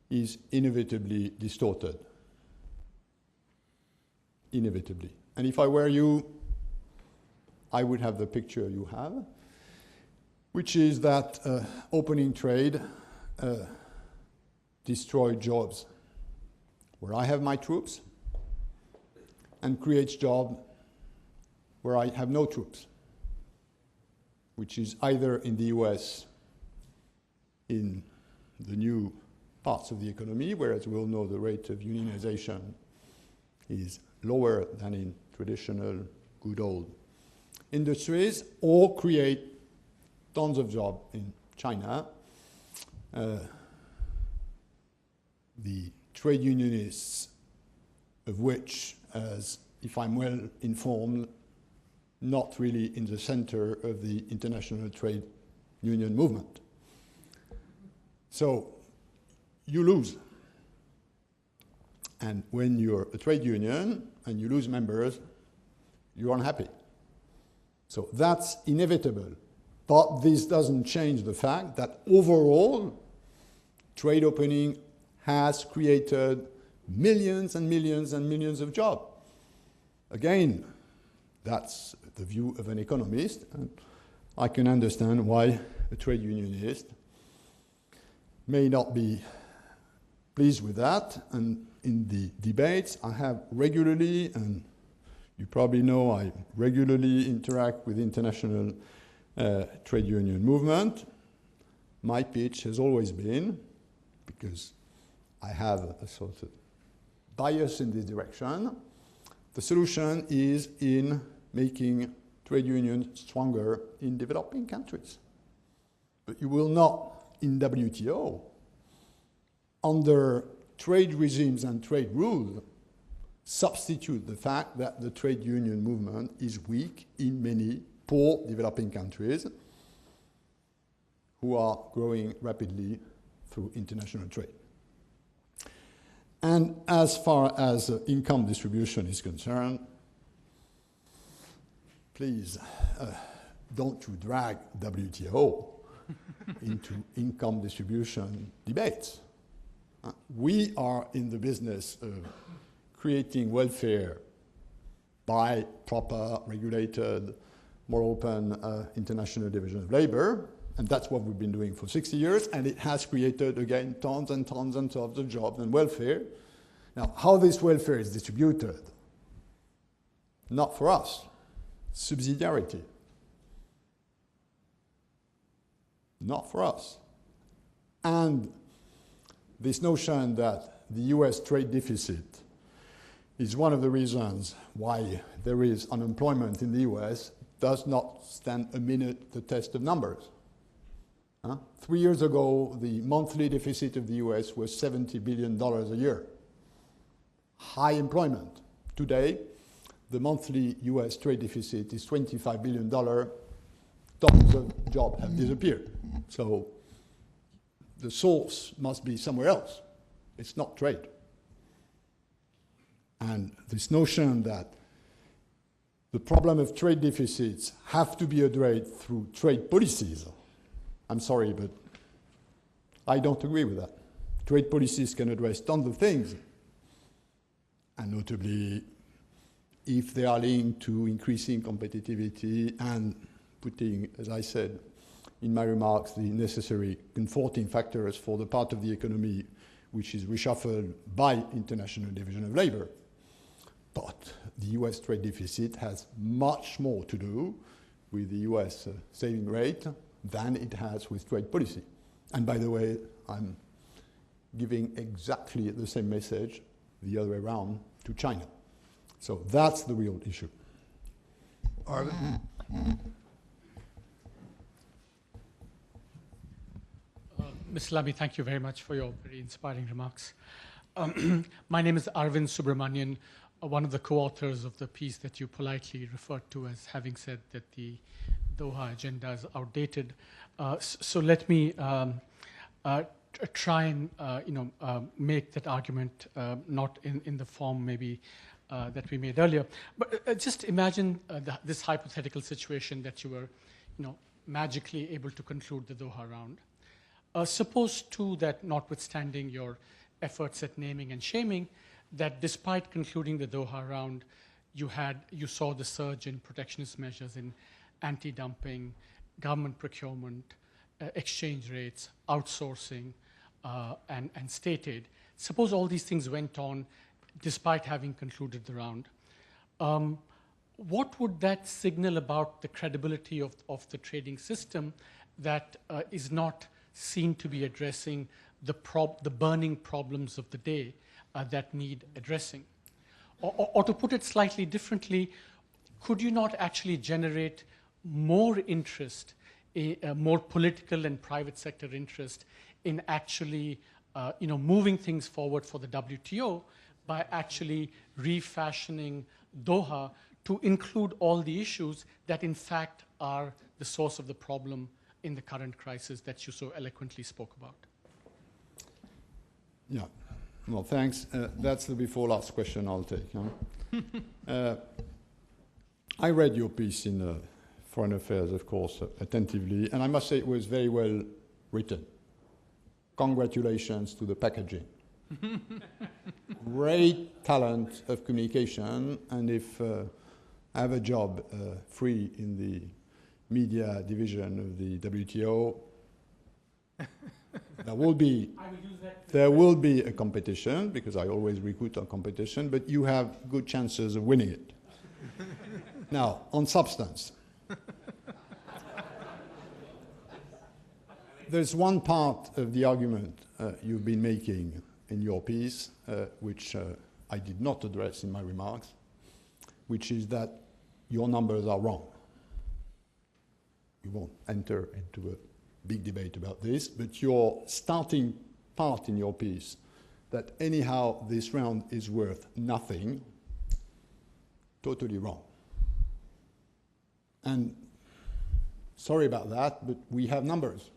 is inevitably distorted. Inevitably. And if I were you, I would have the picture you have, which is that opening trade destroys jobs where I have my troops and creates jobs where I have no troops, which is either in the US in the new parts of the economy, where, as we all know, the rate of unionization is lower than in traditional good old industries, or create tons of jobs in China. The trade unionists, of which, as if I'm well informed, not really in the center of the international trade union movement. So you lose. And when you're a trade union and you lose members, you're unhappy. So that's inevitable. But this doesn't change the fact that overall, trade opening has created millions and millions and millions of jobs. Again, that's the view of an economist, and I can understand why a trade unionist may not be pleased with that. And in the debates I have regularly, and you probably know I regularly interact with international trade union movement, my pitch has always been, because I have a sort of bias in this direction, the solution is in making trade unions stronger in developing countries. But you will not, in WTO, under trade regimes and trade rules, substitute the fact that the trade union movement is weak in many poor developing countries who are growing rapidly through international trade. And as far as income distribution is concerned, please don't you drag WTO into income distribution debates. We are in the business of creating welfare by proper, regulated, more open international division of labor, and that's what we've been doing for 60 years, and it has created, again, tons and tons and tons of jobs and welfare. Now, how this welfare is distributed, not for us, subsidiarity. Not for us. And this notion that the US trade deficit is one of the reasons why there is unemployment in the US does not stand a minute the test of numbers. 3 years ago, the monthly deficit of the US was $70 billion a year. High employment. Today, the monthly US trade deficit is $25 billion. Tons of jobs have disappeared. So the source must be somewhere else. It's not trade. And this notion that the problem of trade deficits have to be addressed through trade policies, I'm sorry, but I don't agree with that. Trade policies can address tons of things, and notably if they are linked to increasing competitivity and putting, as I said in my remarks, the necessary comforting factors for the part of the economy which is reshuffled by international division of labor. But the US trade deficit has much more to do with the US saving rate than it has with trade policy. And by the way, I'm giving exactly the same message the other way around to China. So that's the real issue. Arvind? Ms. Lamy, thank you very much for your very inspiring remarks. My name is Arvind Subramanian, one of the co-authors of the piece that you politely referred to as having said that the Doha agenda is outdated. So let me try and make that argument not in the form maybe that we made earlier. But just imagine this hypothetical situation that you were magically able to conclude the Doha round. Suppose too that notwithstanding your efforts at naming and shaming, that despite concluding the Doha round, you saw the surge in protectionist measures in anti-dumping, government procurement, exchange rates, outsourcing, and state aid. Suppose all these things went on despite having concluded the round. What would that signal about the credibility of the trading system that is not seen to be addressing the burning problems of the day that need addressing? Or to put it slightly differently, could you not actually generate more interest, more political and private sector interest in actually moving things forward for the WTO by actually refashioning Doha to include all the issues that in fact are the source of the problem in the current crisis that you so eloquently spoke about? Yeah. Well, thanks. That's the before last question I'll take. Huh? I read your piece in Foreign Affairs, of course, attentively, and I must say it was very well written. Congratulations to the packaging. Great talent of communication, and if I have a job free in the media division of the WTO, there will be a competition, because I always recruit on competition, but you have good chances of winning it. Now, on substance. There's one part of the argument you've been making in your piece, which I did not address in my remarks, which is that your numbers are wrong. We won't enter into a big debate about this, but your starting part in your piece, that anyhow this round is worth nothing, totally wrong. And sorry about that, but we have numbers.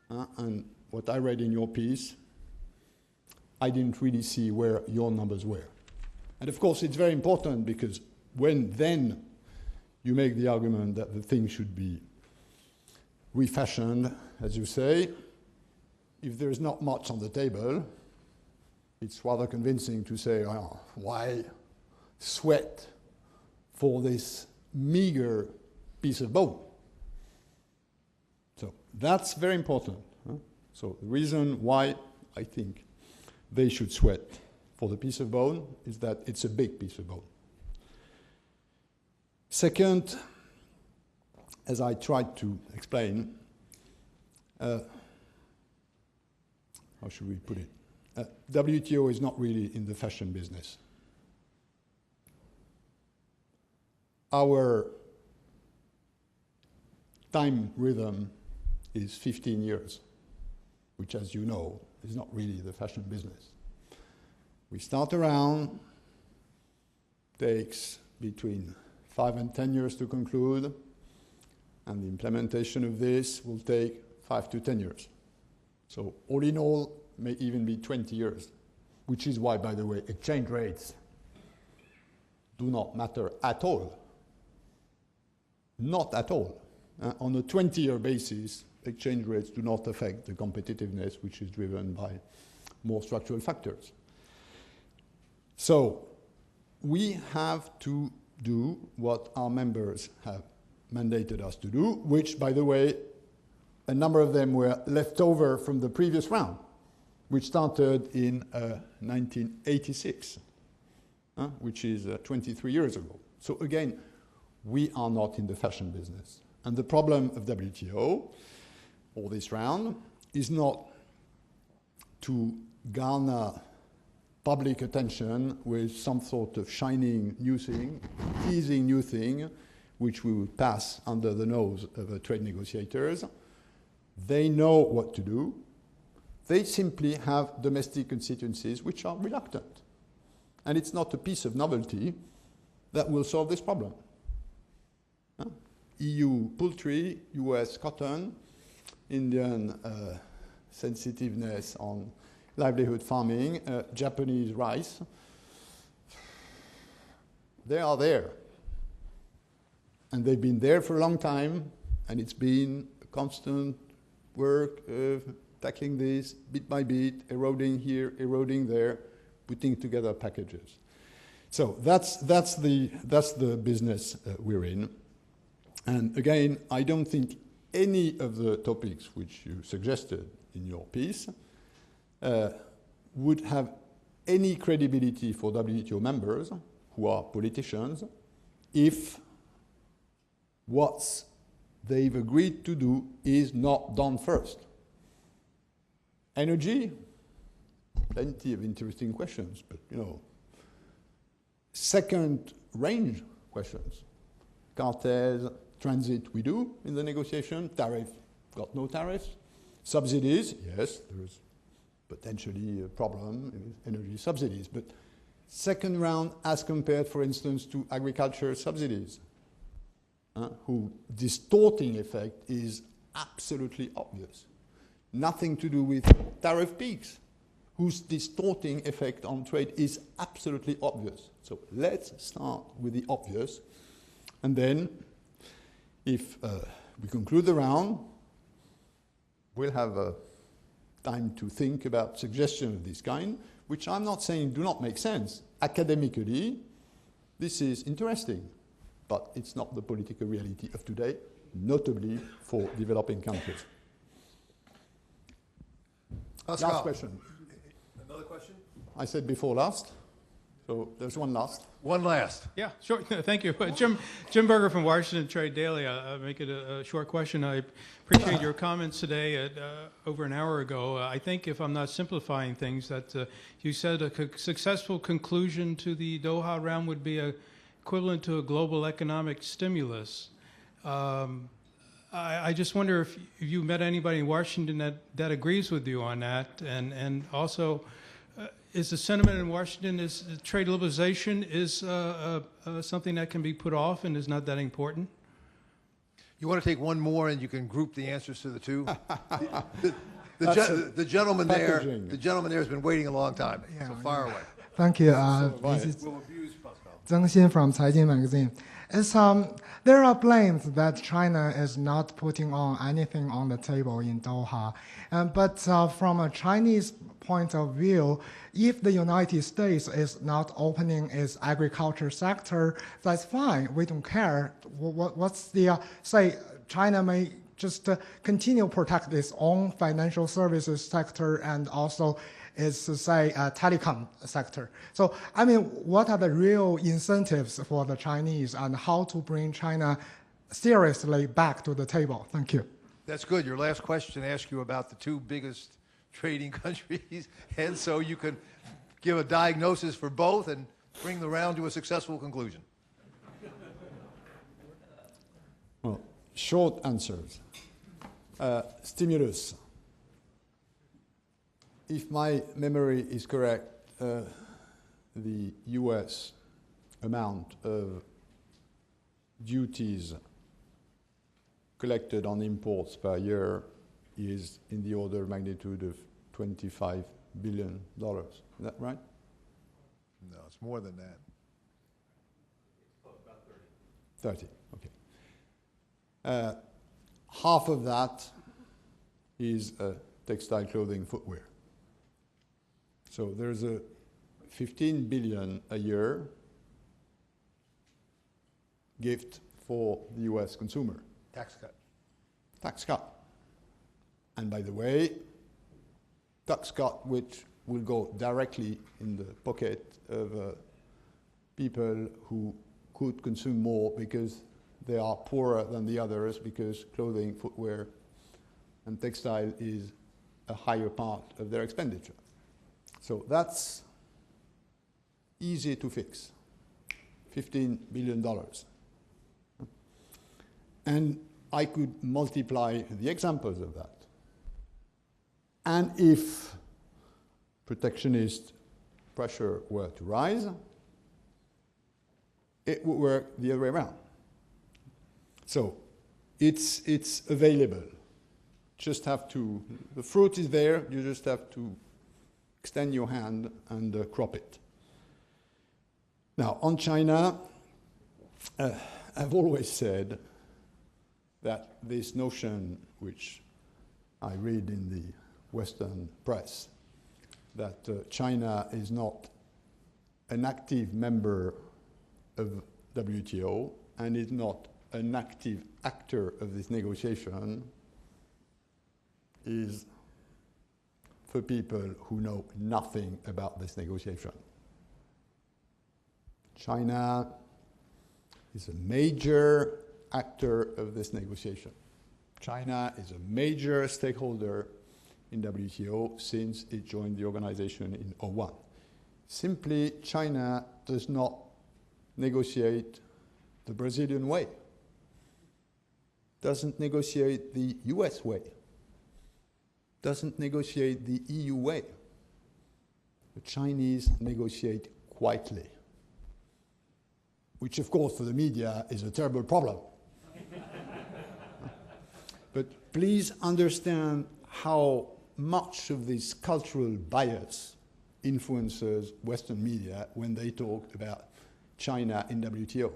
And what I read in your piece, I didn't really see where your numbers were. And of course, it's very important, because when then you make the argument that the thing should be refashioned, as you say, if there's not much on the table, it's rather convincing to say, oh, why sweat for this meager piece of bone? So that's very important. So the reason why I think they should sweat for the piece of bone is that it's a big piece of bone. Second, as I tried to explain, how should we put it? WTO is not really in the fashion business. Our time rhythm is 15 years, which, as you know, is not really the fashion business. We start around, takes between 5 and 10 years to conclude, and the implementation of this will take 5 to 10 years. So all in all, may even be 20 years, which is why, by the way, exchange rates do not matter at all. Not at all. On a 20-year basis, exchange rates do not affect the competitiveness, which is driven by more structural factors. So we have to do what our members have mandated us to do, which, by the way, a number of them were left over from the previous round, which started in 1986, which is 23 years ago. So again, we are not in the fashion business. And the problem of WTO, or this round, is not to garner public attention with some sort of shining new thing, teasing new thing, which we would pass under the nose of the trade negotiators. They know what to do. They simply have domestic constituencies which are reluctant. And it's not a piece of novelty that will solve this problem. EU poultry, US cotton, Indian sensitiveness on livelihood farming, Japanese rice. They are there. And they've been there for a long time, and it's been a constant work of tackling this bit by bit, eroding here, eroding there, putting together packages. So that's the business we're in. And again, I don't think any of the topics which you suggested in your piece would have any credibility for WTO members who are politicians if what they've agreed to do is not done first. Energy, plenty of interesting questions, but second range questions. Cartels, transit we do in the negotiation, tariff, got no tariffs. Subsidies, yes, there is potentially a problem with energy subsidies, but second round as compared, for instance, to agriculture subsidies, whose distorting effect is absolutely obvious. Nothing to do with tariff peaks, whose distorting effect on trade is absolutely obvious. So let's start with the obvious, and then if we conclude the round, we'll have time to think about suggestions of this kind, which I'm not saying do not make sense. Academically, this is interesting, but it's not the political reality of today, notably for developing countries. Pascal. Last question. Another question? I said before last, so there's one last. One last. Yeah, sure. Thank you. Jim Berger from Washington Trade Daily. I'll make it a short question. I appreciate your comments today over an hour ago. I think, if I'm not simplifying things, that you said a successful conclusion to the Doha Round would be equivalent to a global economic stimulus. I just wonder if you met anybody in Washington that agrees with you on that, and also, is the sentiment in Washington is trade liberalization is something that can be put off and is not that important? You want to take one more, and you can group the answers to the two. The gentleman there, the gentleman there has been waiting a long time. Yeah, so far away. Thank you. This is Zheng Xin from Caijing Magazine. There are claims that China is not putting on anything on the table in Doha. But from a Chinese point of view, if the United States is not opening its agriculture sector, that's fine. We don't care. What's the, say, China may just continue protect its own financial services sector and also its, say, telecom sector. So, I mean, what are the real incentives for the Chinese and how to bring China seriously back to the table? Thank you. That's good. Your last question asked you about the two biggest trading countries, and so you can give a diagnosis for both and bring the round to a successful conclusion. Well, short answers. Stimulus. If my memory is correct, the US amount of duties collected on imports per year is in the order of magnitude of $25 billion. Is that right? No, it's more than that. About 30. 30, okay. Half of that is textile, clothing, footwear. So there's a 15 billion a year gift for the US consumer. Tax cut. Tax cut. And by the way, tax cut which will go directly in the pocket of people who could consume more because they are poorer than the others, because clothing, footwear, and textile is a higher part of their expenditure. So that's easy to fix. $15 billion. And I could multiply the examples of that. And if protectionist pressure were to rise, it would work the other way around. So it's available. Just have to, the fruit is there, you just have to extend your hand and crop it. Now, on China, I've always said that this notion, which I read in the Western press, that China is not an active member of WTO and is not an active actor of this negotiation, is for people who know nothing about this negotiation. China is a major actor of this negotiation. China is a major stakeholder in WTO since it joined the organization in 2001. Simply, China does not negotiate the Brazilian way, doesn't negotiate the US way, doesn't negotiate the EU way. The Chinese negotiate quietly, which of course for the media is a terrible problem. But please understand how much of this cultural bias influences Western media when they talk about China in WTO.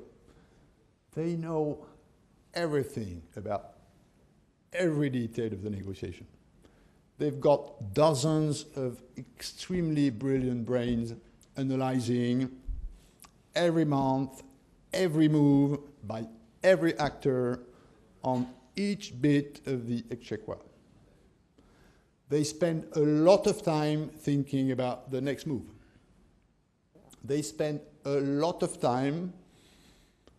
They know everything about every detail of the negotiation. They've got dozens of extremely brilliant brains analyzing every month, every move by every actor on each bit of the exchequer. They spend a lot of time thinking about the next move. They spend a lot of time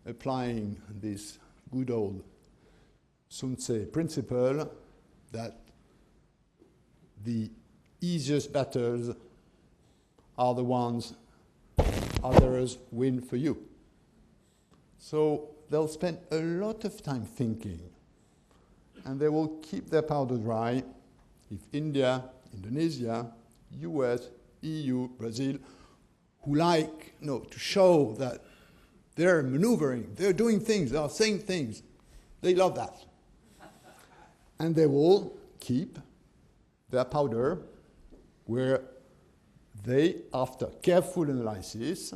applying this good old Sun Tzu principle that the easiest battles are the ones others win for you. So they'll spend a lot of time thinking, and they will keep their powder dry if India, Indonesia, US, EU, Brazil, who like to show that they're maneuvering, they're doing things, they are saying things, they love that. And they will keep their powder where they, after careful analysis,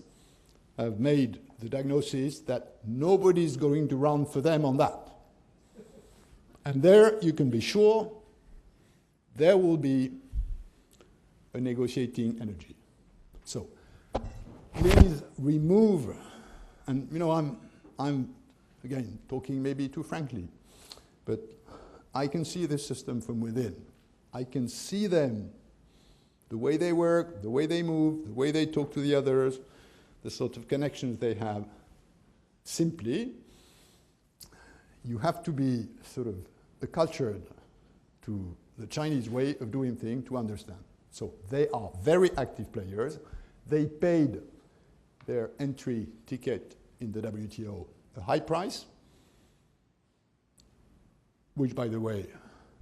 have made the diagnosis that nobody's going to run for them on that. And there you can be sure there will be a negotiating energy. So please remove, and I'm again talking maybe too frankly, but I can see this system from within. I can see them, the way they work, the way they move, the way they talk to the others, the sort of connections they have. Simply, you have to be sort of acculturated to the Chinese way of doing things to understand. So they are very active players. They paid their entry ticket in the WTO a high price, which, by the way,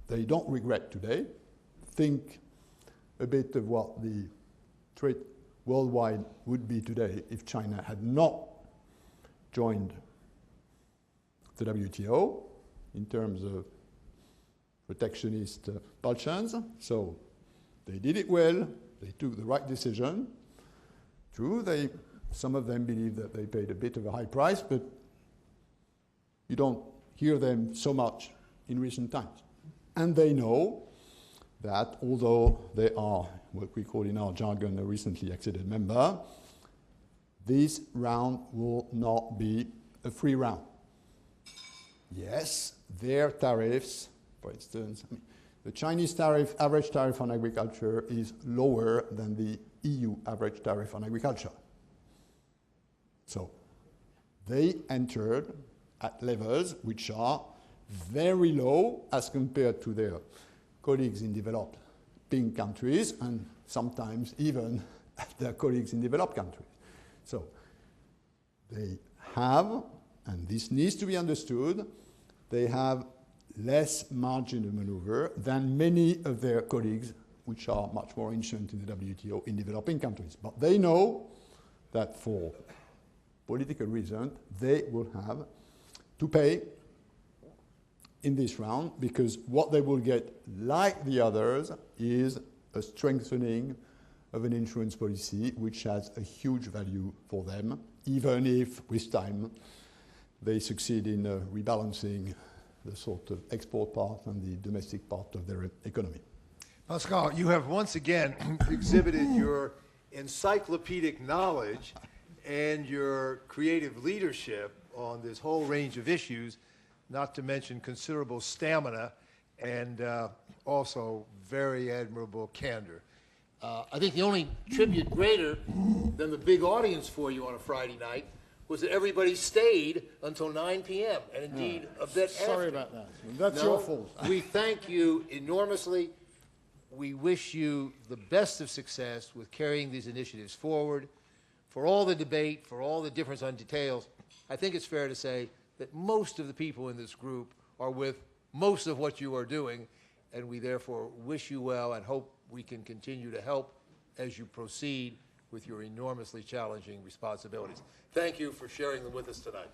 they don't regret today. Think a bit of what the trade worldwide would be today if China had not joined the WTO in terms of protectionist pulsions. So they did it well. They took the right decision. True, some of them believe that they paid a bit of a high price, but you don't hear them so much in recent times. And they know that although they are what we call in our jargon a recently acceded member, this round will not be a free round. Yes, their tariffs, for instance, the Chinese average tariff on agriculture is lower than the EU average tariff on agriculture. So they entered at levels which are very low as compared to their colleagues in developing countries and sometimes even their colleagues in developed countries. So they have, and this needs to be understood, they have less margin of maneuver than many of their colleagues which are much more ancient in the WTO in developing countries. But they know that for political reasons, they will have to pay in this round because what they will get, like the others, is a strengthening of an insurance policy which has a huge value for them, even if with time they succeed in rebalancing the sort of export part and the domestic part of their economy. Pascal, you have once again exhibited your encyclopedic knowledge and your creative leadership on this whole range of issues, not to mention considerable stamina and also very admirable candor. I think the only tribute greater than the big audience for you on a Friday night was that everybody stayed until 9 p.m. and indeed a bit after. Sorry about that. That's your fault. We thank you enormously. We wish you the best of success with carrying these initiatives forward. For all the debate, for all the difference on details, I think it's fair to say that most of the people in this group are with most of what you are doing, and we therefore wish you well and hope we can continue to help as you proceed with your enormously challenging responsibilities. Thank you for sharing them with us tonight.